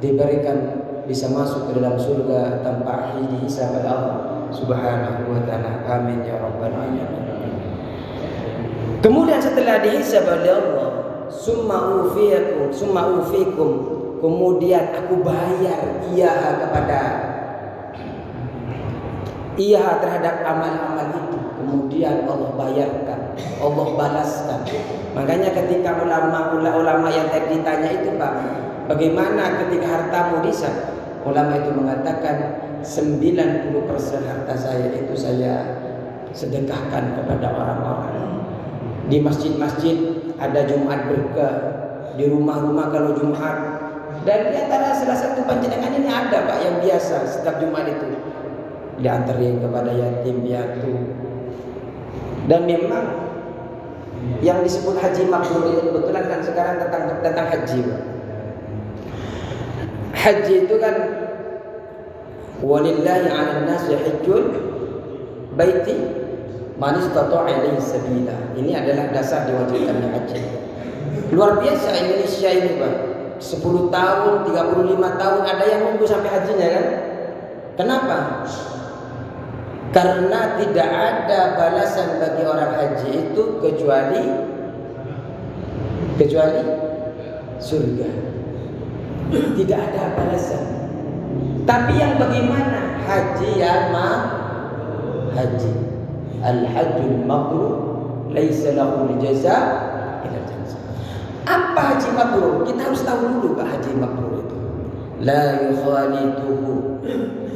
diberikan bisa masuk ke dalam surga tanpa dihisab oleh Allah Subhanahu wa taala. Amin ya rabbal alamin. Kemudian setelah dihisab oleh Allah, summa ufikum, kemudian aku bayar ia kepada Iya terhadap amal-amal itu, kemudian Allah bayarkan, Allah balaskan. Makanya ketika ulama yang tadi ditanya itu, Pak, bagaimana ketika hartamu disab? Ulama itu mengatakan 90% harta saya itu saya sedekahkan kepada orang-orang. Di masjid-masjid ada Jumat berkah, di rumah-rumah kalau Jumat. Dan di antara salah satu panjenengan ini ada, Pak, yang biasa setiap Jumat itu diantarin kepada yatim piatu. Dan memang yang disebut haji mabrur ini kebetulan kan sekarang tentang haji, Pak. Haji itu kan walillahi 'alan nasi hajjul baiti man istata'a ilaihi sabila. Ini adalah dasar diwajibkannya haji. Luar biasa Indonesia ini, Pak. 10 tahun, 35 tahun ada yang nunggu sampai hajinya kan? Kenapa? Karena tidak ada balasan bagi orang haji itu kecuali surga. Tidak ada balasan. Tapi yang bagaimana? Haji yang haji. Al-hajjul mabrur laisa lahu jazaa illa jannah. Apa haji mabrur? Kita harus tahu dulu, Pak, haji mabrur itu. La yukhalituhu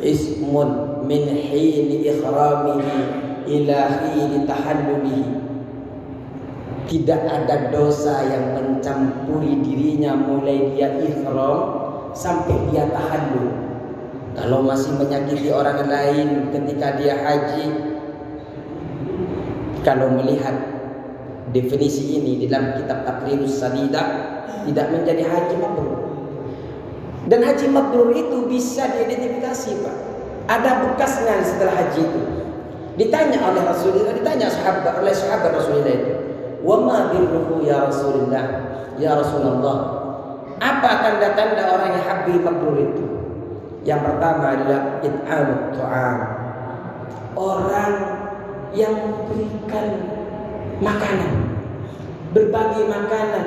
ismun min hini ikhramihi ila hini tahallulihi. Tidak ada dosa yang mencampuri dirinya mulai dia ihram sampai dia tahallul. Kalau masih menyakiti orang lain ketika dia haji, kalau melihat definisi ini di dalam kitab Taqrirus Sadidah, tidak menjadi haji mabrur. Dan haji mabrur itu bisa diidentifikasi, Pak. Ada bekasnya setelah haji itu. Ditanya oleh Rasulullah, oleh sahabat Rasulullah itu, "Wa ma birruhu ya Rasulullah?" Ya Rasulullah, apa tanda-tanda orang yang haji mabrur itu? Yang pertama adalah it'amut ta'am. Orang yang memberikan makanan, berbagi makanan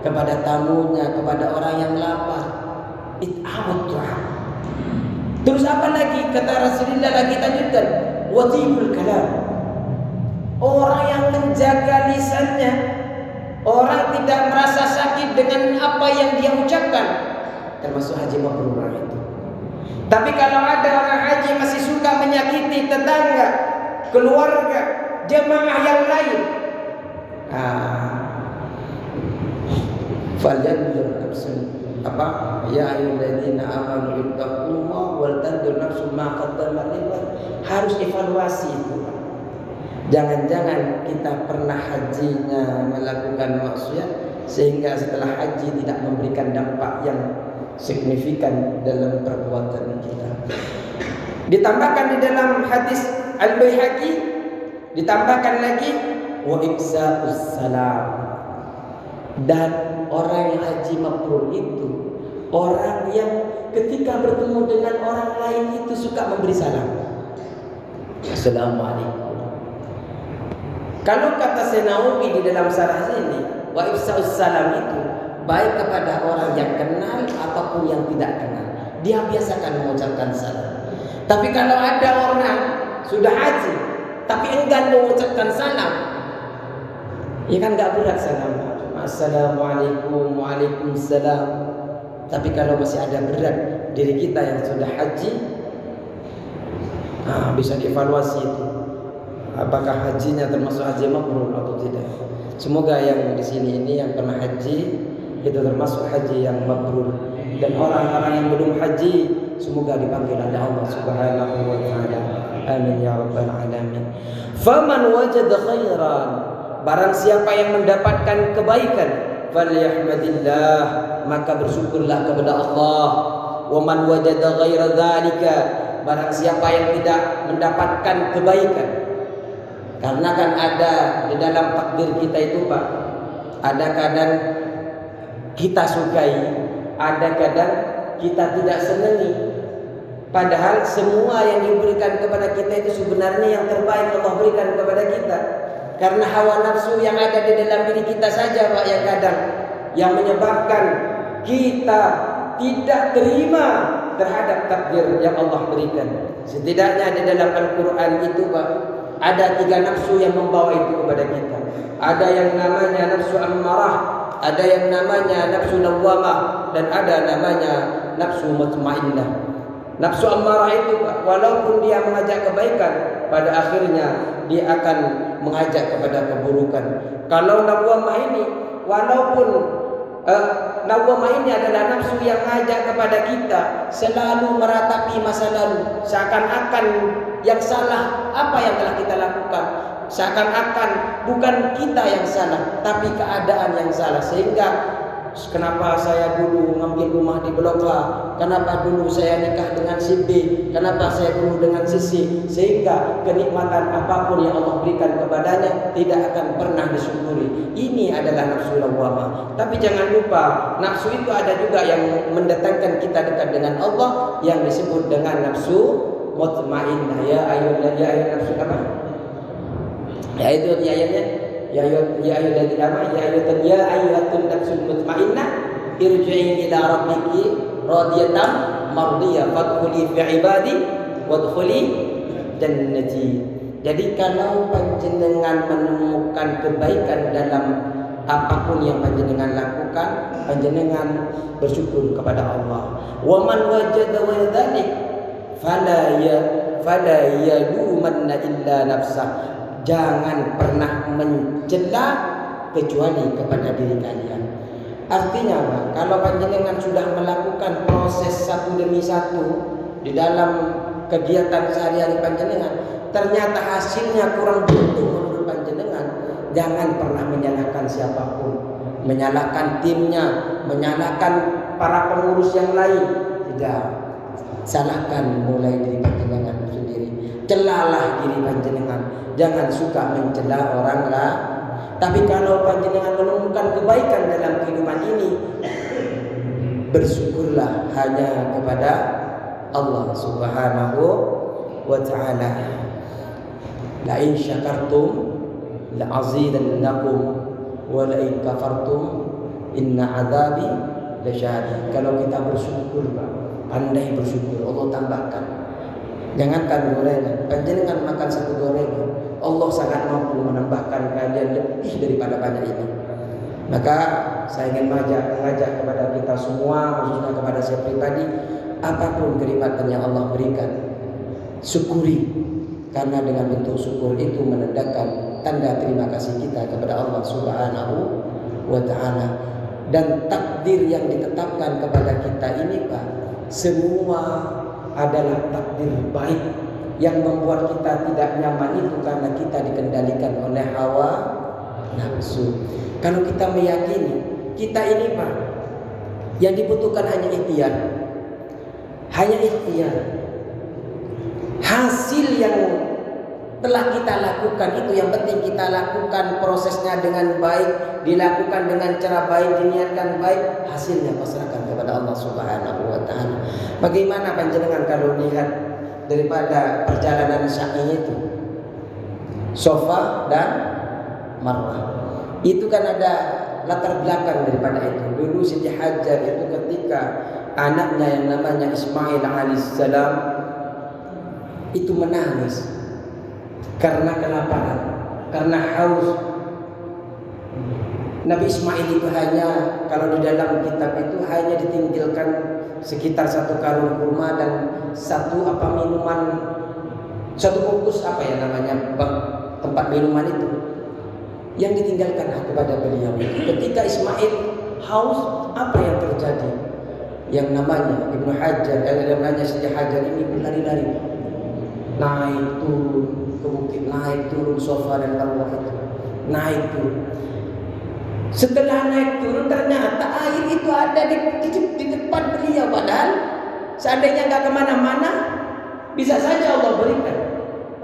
kepada tamunya, kepada orang yang lapar. It'amut ta'am. Terus apa lagi? Kata Rasulullah lagi lanjutkan, watibul kalam. Orang yang menjaga lisannya, orang tidak merasa sakit dengan apa yang dia ucapkan, termasuk haji mabrur itu. Tapi kalau ada orang haji masih suka menyakiti tetangga, keluarga, jemaah yang lain, falyanzur nafsun ya ayyuhalladzina amanu ittaqullaha wal tanzur nafsum ma qaddamat lighad. Harus evaluasi itu. Jangan-jangan kita pernah hajinya melakukan maksiat sehingga setelah haji tidak memberikan dampak yang signifikan dalam perbuatan kita. Ditambahkan di dalam hadis Al-Baihaqi, ditambahkan lagi wa ifsa'us salam. Dan orang yang haji mabrur itu orang yang ketika bertemu dengan orang lain itu suka memberi salam. Assalamualaikum. Kalau kata Senawi di dalam syarah ini, wa ifsa'us salam itu baik kepada orang yang kenal ataupun yang tidak kenal, dia biasakan mengucapkan salam. Tapi kalau ada orang sudah haji tapi enggan mengucapkan salam, ya kan nggak berat salam. Assalamualaikum, waalaikumsalam. Tapi kalau masih ada berat diri kita yang sudah haji, bisa dievaluasi itu. Apakah hajinya termasuk haji mabrur atau tidak? Semoga yang di sini ini yang pernah haji itu termasuk haji yang mabrur. Dan orang-orang yang belum haji semoga dipanggil oleh Allah Subhanahu wa taala. Amin ya rabbal alamin. Faman wajada khairan, barang siapa yang mendapatkan kebaikan, falyahmadillah, maka bersyukurlah kepada Allah. Wa man wajada ghaira dzalika, barang siapa yang tidak mendapatkan kebaikan. Karena kan ada di dalam takdir kita itu, Pak, ada kadang kita sukai, ada kadang kita tidak senangi. Padahal semua yang diberikan kepada kita itu sebenarnya yang terbaik Allah berikan kepada kita. Karena hawa nafsu yang ada di dalam diri kita saja, Pak, yang kadang yang menyebabkan kita tidak terima terhadap takdir yang Allah berikan. Setidaknya di dalam Al-Quran itu Pak, ada 3 nafsu yang membawa itu kepada kita. Ada yang namanya nafsu ammarah, ada yang namanya nafsu lawwamah, dan ada namanya nafsu mutmainnah. Nafsu ammarah itu Pak, walaupun dia mengajak kebaikan, pada akhirnya dia akan mengajak kepada keburukan. Kalau lawwamah ini, walaupun lawwamah ini adalah nafsu yang mengajak kepada kita selalu meratapi masa lalu, seakan-akan yang salah apa yang telah kita lakukan, seakan-akan bukan kita yang salah tapi keadaan yang salah. Sehingga kenapa saya dulu ngambil rumah di Blok A, kenapa dulu saya nikah dengan si B, kenapa saya dulu dengan si C, sehingga kenikmatan apapun yang Allah berikan kepadanya tidak akan pernah disyukuri. Ini adalah nafsu lawwamah. Tapi jangan lupa, nafsu itu ada juga yang mendatangkan kita dekat dengan Allah, yang disebut dengan nafsu mutmainnah. Ya ayat nafsu apa? Ya itu ayatnya. Ya ayyuhatun nafsul mutmainnah irji'i ila rabbiki radiyatan mardiyah fadkhuli fi ibadi wadkhuli jannati. Jadi kalau panjenengan menemukan kebaikan dalam apapun yang panjenengan lakukan, panjenengan bersyukur kepada Allah. Wa man wajada wa dzalik fala yalumanna illa nafsah. Jangan pernah mencela kecuali kepada diri kalian. Artinya apa? Kalau panjenengan sudah melakukan proses satu demi satu di dalam kegiatan sehari-hari panjenengan, ternyata hasilnya kurang beruntung menurut panjenengan, jangan pernah menyalahkan siapapun, menyalahkan timnya, menyalahkan para pengurus yang lain. Tidak, salahkan mulai dari panjenengan sendiri. Celalah diri panjenengan. Jangan suka mencela orang lah. Tapi kalau panjenengan menemukan kebaikan dalam kehidupan ini, bersyukurlah hanya kepada Allah Subhanahu wa ta'ala. La in syakartum la azidannakum wa la in kafartum inna azabi lasyadid. Kalau kita bersyukur, pandai bersyukur, Allah tambahkan. Jangankan gorengan, panjenengan makan satu gorengan, Allah sangat mampu menambahkan kalian lebih daripada banyak ini. Maka saya ingin mengajak kepada kita semua, khususnya kepada saya pribadi, apapun kenikmatan yang Allah berikan, syukuri. Karena dengan bentuk syukur itu menandakan tanda terima kasih kita kepada Allah Subhanahu wa ta'ala. Dan takdir yang ditetapkan kepada kita ini Pak, semua adalah takdir baik. Yang membuat kita tidak nyaman itu karena kita dikendalikan oleh hawa nafsu. Kalau kita meyakini kita ini Pak, yang dibutuhkan hanya ikhtiar, hasil yang telah kita lakukan itu yang penting kita lakukan prosesnya dengan baik, dilakukan dengan cara baik, diniatkan baik, hasilnya pasrahkan kepada Allah Subhanahu wa ta'ala. Bagaimana panjenengan kalau lihat daripada perjalanan Sa'i itu, Safa dan Marwah, itu kan ada latar belakang daripada itu. Dulu Siti Hajar itu ketika anaknya yang namanya Ismail alaihissalam itu menangis karena kelaparan, karena haus. Nabi Ismail itu hanya, kalau di dalam kitab itu hanya ditinggalkan sekitar 1 karung kurma dan satu minuman, satu bungkus tempat minuman itu yang ditinggalkan kepada beliau. Ketika Ismail haus, apa yang terjadi? Yang namanya Ibnu Hajar, yang namanya Siti Hajar ini berlari-lari, naik turun ke bukit, naik turun Safa dan Marwah itu, naik turun. Setelah naik turun ternyata air itu ada di depan beliau. Padahal seandainya nggak kemana-mana bisa saja Allah berikan.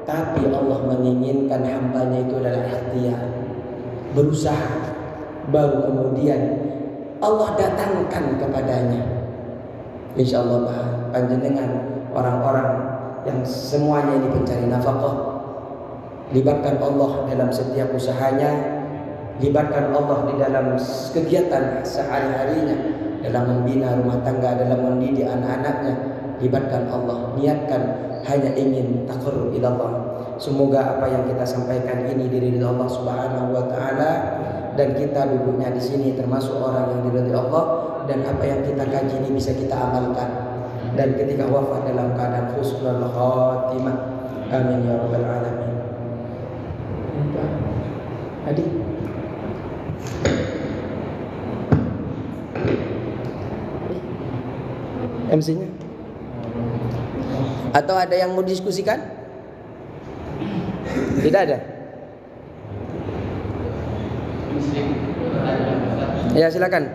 Tapi Allah menginginkan hambanya itu adalah ikhtiar, berusaha. Baru kemudian Allah datangkan kepadanya. Insya Allah panjenengan orang-orang yang semuanya ini pencari nafkah, libatkan Allah dalam setiap usahanya, libatkan Allah di dalam kegiatan sehari-harinya, dalam membina rumah tangga, dalam mendidik anak-anaknya. libatkan Allah, niatkan hanya ingin taqarrub ila Allah. Semoga apa yang kita sampaikan ini diridhoi Allah Subhanahu wa taala, dan kita duduknya di sini termasuk orang yang diridhoi Allah, dan apa yang kita kaji ini bisa kita amalkan, dan ketika wafat dalam keadaan husnul khatimah. Amin ya rabbal alamin. Adik, MC-nya? Atau ada yang mau diskusikan? Tidak ada? Ya silakan.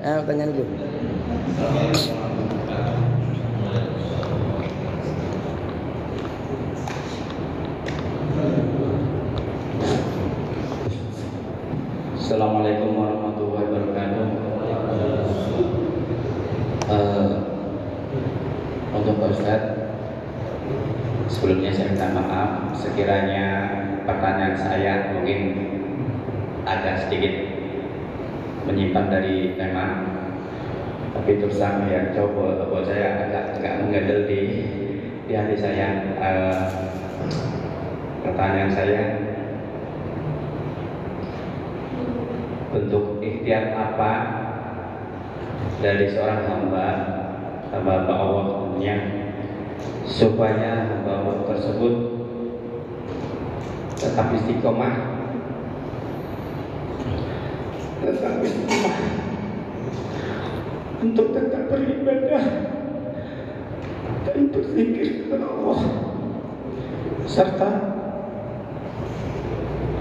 Pertanyaan dulu. Assalamualaikum warahmatullahi wabarakatuh. Untuk Pak Ustadz, sebelumnya saya minta maaf sekiranya pertanyaan saya mungkin agak sedikit menyimpang dari tema, tapi terus terang ya coba buat saya agak menggandel di hati saya. Pertanyaan saya, bentuk ikhtiar apa dari seorang hamba Allah tentunya, supaya hamba Allah tersebut tetap istiqomah untuk tetap beribadah dan berzikir kepada Allah, serta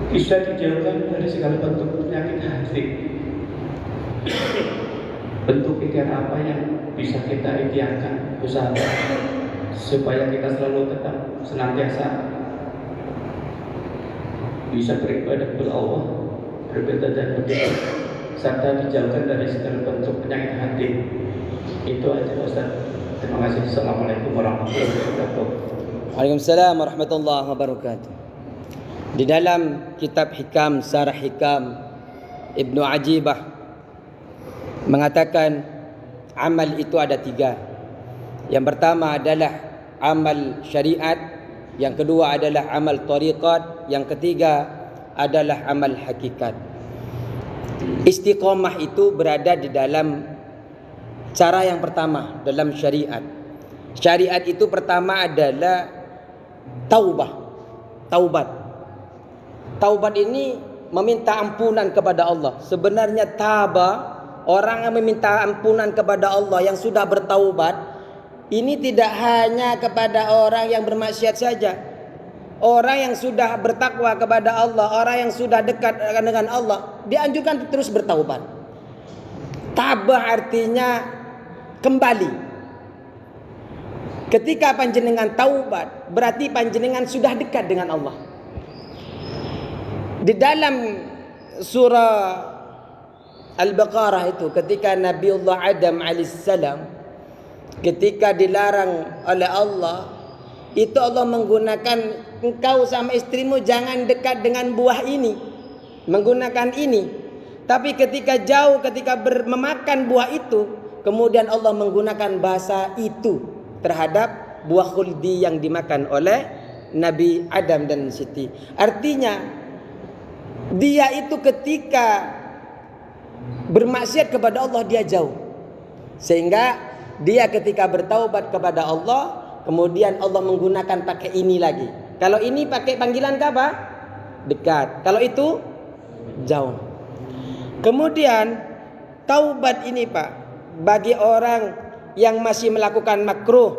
bisa dijauhkan dari segala bentuk penyakit hati. Bentuk ikhtiar apa yang bisa kita ikhtiarkan, usaha supaya kita selalu tetap senantiasa bisa beribadah kepada Allah, beribadah dan berzikir, serta dijauhkan dari segala bentuk penyakit hati. Itu aja Ustaz. Terima kasih. Assalamualaikum warahmatullahi wabarakatuh. Waalaikumsalam warahmatullahi wabarakatuh. Di dalam kitab Hikam, Sarah Hikam, Ibnu Ajibah mengatakan amal itu ada 3. Yang pertama adalah amal syariat, yang kedua adalah amal tariqat, yang ketiga adalah amal hakikat. Istiqomah itu berada di dalam cara yang pertama dalam syariat. Syariat itu pertama adalah taubat. Taubat ini meminta ampunan kepada Allah. Sebenarnya orang yang meminta ampunan kepada Allah yang sudah bertaubat, ini tidak hanya kepada orang yang bermaksiat saja. Orang yang sudah bertakwa kepada Allah, orang yang sudah dekat dengan Allah, dianjurkan terus bertaubat. Tabah artinya kembali. Ketika panjenengan taubat, berarti panjenengan sudah dekat dengan Allah. Di dalam surah Al-Baqarah itu, ketika Nabiullah Adam alaihissalam ketika dilarang oleh Allah, itu Allah menggunakan engkau sama istrimu jangan dekat dengan buah ini, menggunakan ini. Tapi ketika jauh, ketika memakan buah itu, kemudian Allah menggunakan bahasa itu terhadap buah khuldi yang dimakan oleh Nabi Adam dan Siti. Artinya dia itu ketika bermaksiat kepada Allah dia jauh, sehingga dia ketika bertaubat kepada Allah, kemudian Allah menggunakan pakai ini lagi. Kalau ini pakai panggilan apa? Dekat. Kalau itu jauh. Kemudian taubat ini Pak, bagi orang yang masih melakukan makruh,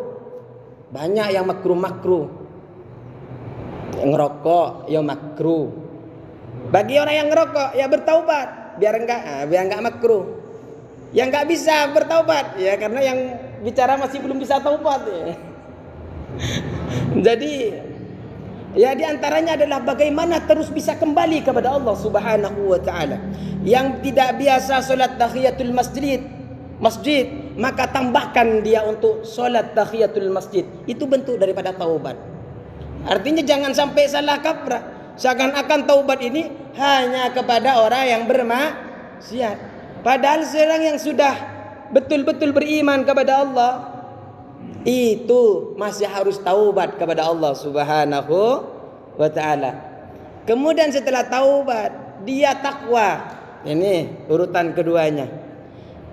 banyak yang makruh. Ngerokok ya makruh. Bagi orang yang ngerokok ya bertaubat biar enggak makruh. Yang enggak bisa bertaubat ya karena yang bicara masih belum bisa taubat ya. Jadi ya di antaranya adalah bagaimana terus bisa kembali kepada Allah Subhanahu wa taala. Yang tidak biasa salat tahiyatul masjid, maka tambahkan dia untuk salat tahiyatul masjid. Itu bentuk daripada taubat. Artinya jangan sampai salah kaprah. Seakan-akan taubat ini hanya kepada orang yang bermaksiat. Padahal seorang yang sudah betul-betul beriman kepada Allah, itu masih harus taubat kepada Allah Subhanahu wa ta'ala. Kemudian setelah taubat, dia takwa. Ini urutan keduanya.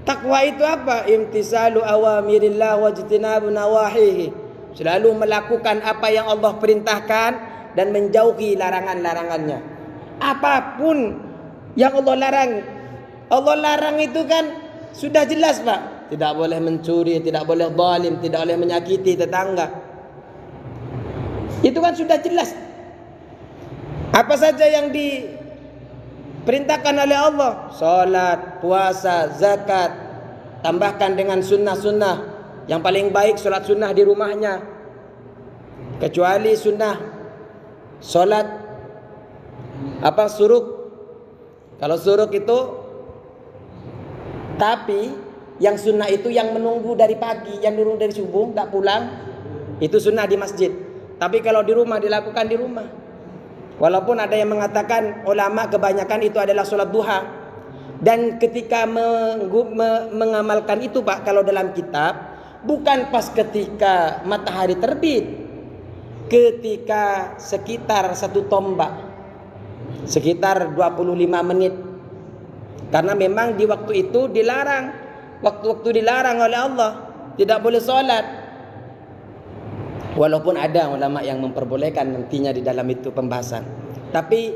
Takwa itu apa? Imtisalu awamirillah wajtinabu nawahihi. Selalu melakukan apa yang Allah perintahkan dan menjauhi larangan-larangannya. Apapun yang Allah larang. Allah larang itu kan sudah jelas, Pak. Tidak boleh mencuri, tidak boleh zalim, tidak boleh menyakiti tetangga. Itu kan sudah jelas. Apa saja yang diperintahkan oleh Allah, salat, puasa, zakat, tambahkan dengan sunnah-sunnah. Yang paling baik salat sunnah di rumahnya, kecuali sunnah salat suruk. Kalau suruk itu, tapi yang sunnah itu yang menunggu dari pagi, yang nunggu dari subuh tak pulang, itu sunnah di masjid. Tapi kalau di rumah dilakukan di rumah. Walaupun ada yang mengatakan ulama kebanyakan itu adalah sholat duha. Dan ketika mengamalkan itu, Pak, kalau dalam kitab, bukan pas ketika matahari terbit, ketika sekitar 1 tombak, sekitar 25 menit. Karena memang di waktu itu dilarang, waktu-waktu dilarang oleh Allah, tidak boleh sholat. Walaupun ada ulama yang memperbolehkan nantinya di dalam itu pembahasan. Tapi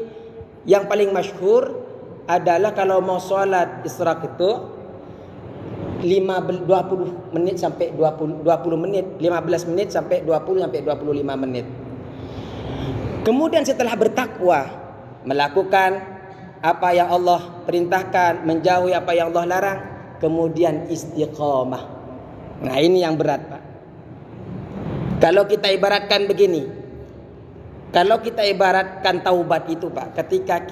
yang paling masyhur adalah kalau mau sholat isyraq itu 20 menit sampai 20 menit, 15 menit sampai 20 sampai 25 menit. Kemudian setelah bertakwa, melakukan apa yang Allah perintahkan, menjauhi apa yang Allah larang, kemudian istiqamah. Nah, ini yang berat, Pak. Kalau kita ibaratkan begini, kalau kita ibaratkan taubat itu, Pak, ketika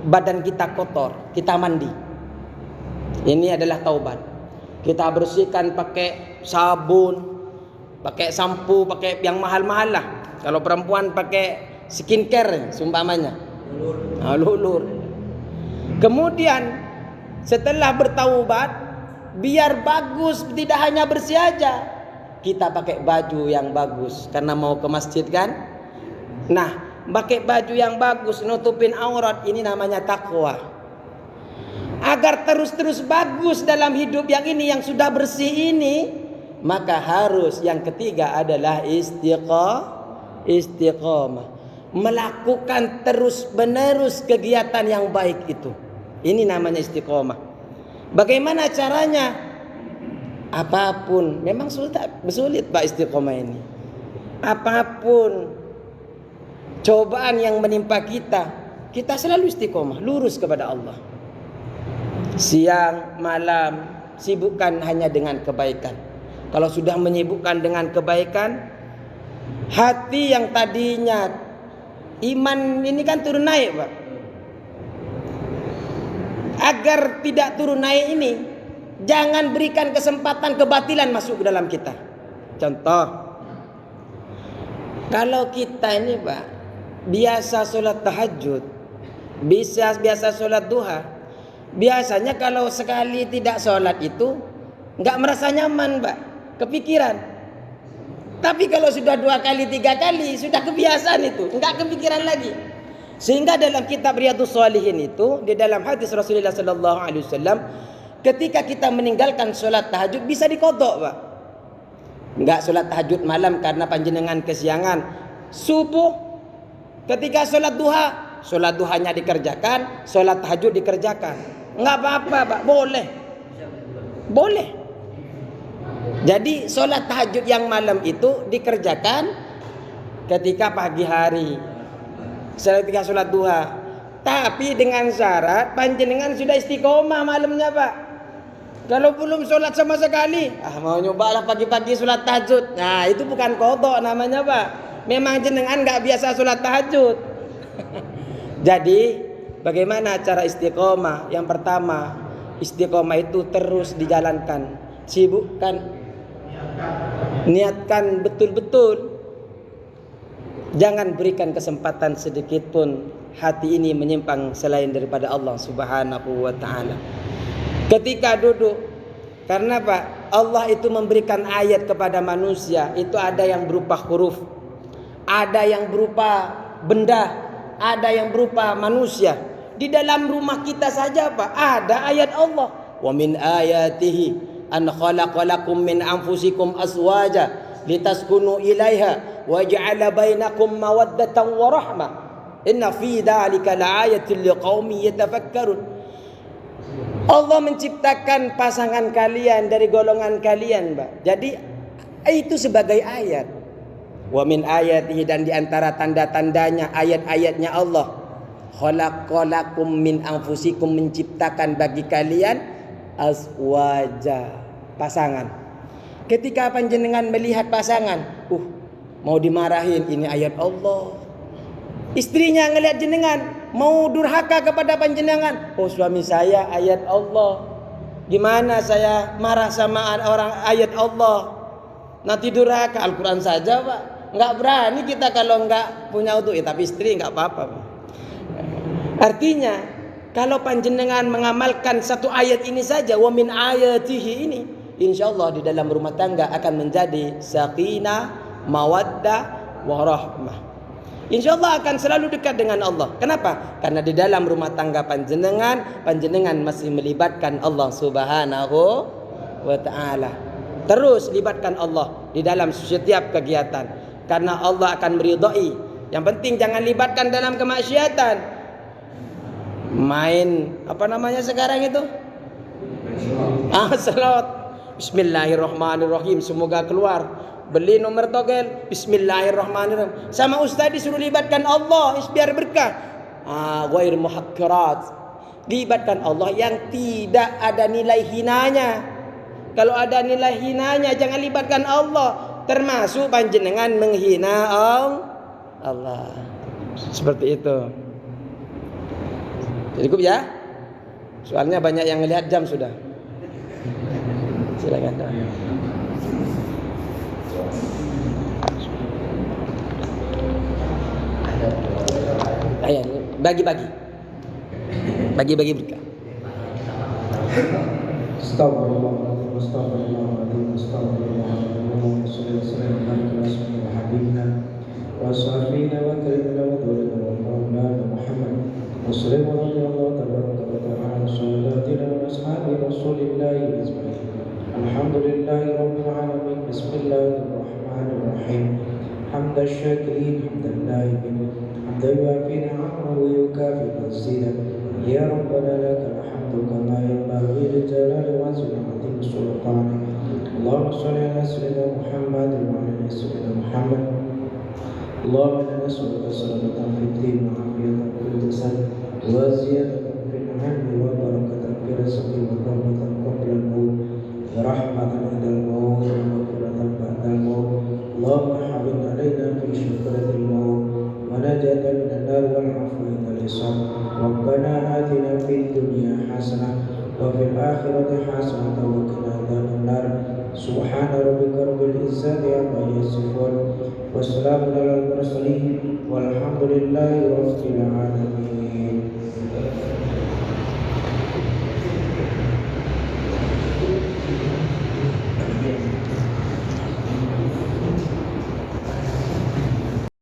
badan kita kotor, kita mandi. Ini adalah taubat. Kita bersihkan pakai sabun, pakai sampo, pakai yang mahal-mahal lah. Kalau perempuan pakai skincare, seumpamanya. Lulur. Kemudian setelah bertaubat, biar bagus, tidak hanya bersih aja, kita pakai baju yang bagus karena mau ke masjid kan. Nah, pakai baju yang bagus, nutupin aurat, ini namanya takwa. Agar terus-terus bagus dalam hidup yang ini, yang sudah bersih ini, maka harus yang ketiga adalah istiqamah. Melakukan terus-menerus kegiatan yang baik itu. Ini namanya istiqamah. Bagaimana caranya? Apapun, memang sulit Pak istiqomah ini. Apapun cobaan yang menimpa kita, kita selalu istiqomah, lurus kepada Allah. Siang, malam, sibukkan hanya dengan kebaikan. Kalau sudah menyibukkan dengan kebaikan, hati yang tadinya iman ini kan turun naik, Pak. Agar tidak turun naik ini, jangan berikan kesempatan kebatilan masuk ke dalam kita. Contoh, kalau kita ini, Pak, biasa sholat tahajud, biasa sholat duha, biasanya kalau sekali tidak sholat itu nggak merasa nyaman, Pak, kepikiran. Tapi kalau sudah 2 kali, 3 kali, sudah kebiasaan itu, nggak kepikiran lagi. Sehingga dalam kitab Riyadhus Shalihin itu, di dalam hadis Rasulullah SAW, ketika kita meninggalkan sholat tahajud bisa diqadha, Pak. Enggak sholat tahajud malam karena panjenengan kesiangan. Subuh ketika sholat duhanya dikerjakan, sholat tahajud dikerjakan. Enggak apa-apa, Pak, boleh. Boleh. Jadi sholat tahajud yang malam itu dikerjakan ketika pagi hari, ketika sholat duha. Tapi dengan syarat panjenengan sudah istiqomah malamnya, Pak. Kalau belum sholat sama sekali, mau nyobalah pagi-pagi sholat tahajud. Nah, itu bukan qadha namanya, Pak. Memang jenengan nggak biasa sholat tahajud. Jadi, bagaimana cara istiqomah? Yang pertama, istiqomah itu terus dijalankan. Sibukkan, niatkan betul-betul. Jangan berikan kesempatan sedikit pun hati ini menyimpang selain daripada Allah Subhanahu wa ta'ala. Ketika duduk, karena Pak, Allah itu memberikan ayat kepada manusia. Itu ada yang berupa huruf, ada yang berupa benda, ada yang berupa manusia. Di dalam rumah kita saja Pak, ada ayat Allah. Wa min ayatihi an khalaqalakum min anfusikum azwaja litaskunu ilaiha wa ja'ala bainakum mawaddatan wa rahmah. Inna fi dzalika laayatin liqaumin yatafakkarun. Allah menciptakan pasangan kalian dari golongan kalian, Mbak. Jadi itu sebagai ayat. Wa min ayatihi, dan di antara tanda-tandanya, ayat-ayatnya Allah, khalaqalakum min anfusikum, menciptakan bagi kalian azwaja, pasangan. Ketika panjenengan melihat pasangan, mau dimarahin, ini ayat Allah. Istrinya ngelihat jenengan mau durhaka kepada panjenengan, suami saya ayat Allah. Gimana saya marah sama orang, ayat Allah. Nanti durhaka, Al-Quran saja Pak. Nggak berani kita kalau nggak punya utuh. Tapi istri nggak apa-apa Pak. Artinya kalau panjenengan mengamalkan satu ayat ini saja, wa min ayatihi ini, insya Allah di dalam rumah tangga akan menjadi sakinah, mawaddah, warahmah. Insya Allah akan selalu dekat dengan Allah. Kenapa? Karena di dalam rumah tangga panjenengan masih melibatkan Allah Subhanahu wa ta'ala. Terus libatkan Allah di dalam setiap kegiatan, karena Allah akan meridai. Yang penting jangan libatkan dalam kemaksiatan. Main apa namanya sekarang itu? Salat. Bismillahirrahmanirrahim, semoga keluar. Beli nomor togel, bismillahirrahmanirrahim. Sama ustaz disuruh libatkan Allah, biar berkah. Ghair muhakkirat. Libatkan Allah yang tidak ada nilai hinanya. Kalau ada nilai hinanya, jangan libatkan Allah. Termasuk panjenengan menghina Allah. Seperti itu. Cukup ya? Soalnya banyak yang melihat jam sudah. Silakan. Ayat bagi-bagi berkah. Astagfirullah, astagfirullahaladzim, astagfirullahaladzim. Sallallahu alaihi wa habibina wa sahbina wa karimina wa dulina wa maulana Muhammad. Wassalamu alaikum tabaraka wa ta'ala salatina wa ashabi rasulillahi ajma'in. Alhamdulillahi rabbil alamin. Bismillahirrahmanirrahim. Hamdan syakirin, hamdan la'imin, hamdan yuafi ni'amahu wa yukafi mazida. Ya Rabbana lakal hamdu kama yanbaghi li jalali wajhika wa 'azimi sultanik. Allahumma shalli ala sayyidina Muhammad wa ala ali sayyidina Muhammad. Allahumma inna nas'aluka salamatan fid din wa 'afiyatan fil jasad wa ziyadatan fil 'ilmi wa barakatan fil rizqi wa rahmatan qabla al-maut wa rahmatan 'inda al-maut wa maghfiratan ba'da al-maut. Allahumma habib alaina fi syukratil maut wa najatan min an-nar wal 'afwa wal hisab. Rabbana atina fid dunya hasanah wa fil akhirati hasanah wa qina adzaban nar. Subhana rabbika rabbil izzati amma yasifun wa salamun alal mursalin walhamdulillahi rabbil alamin.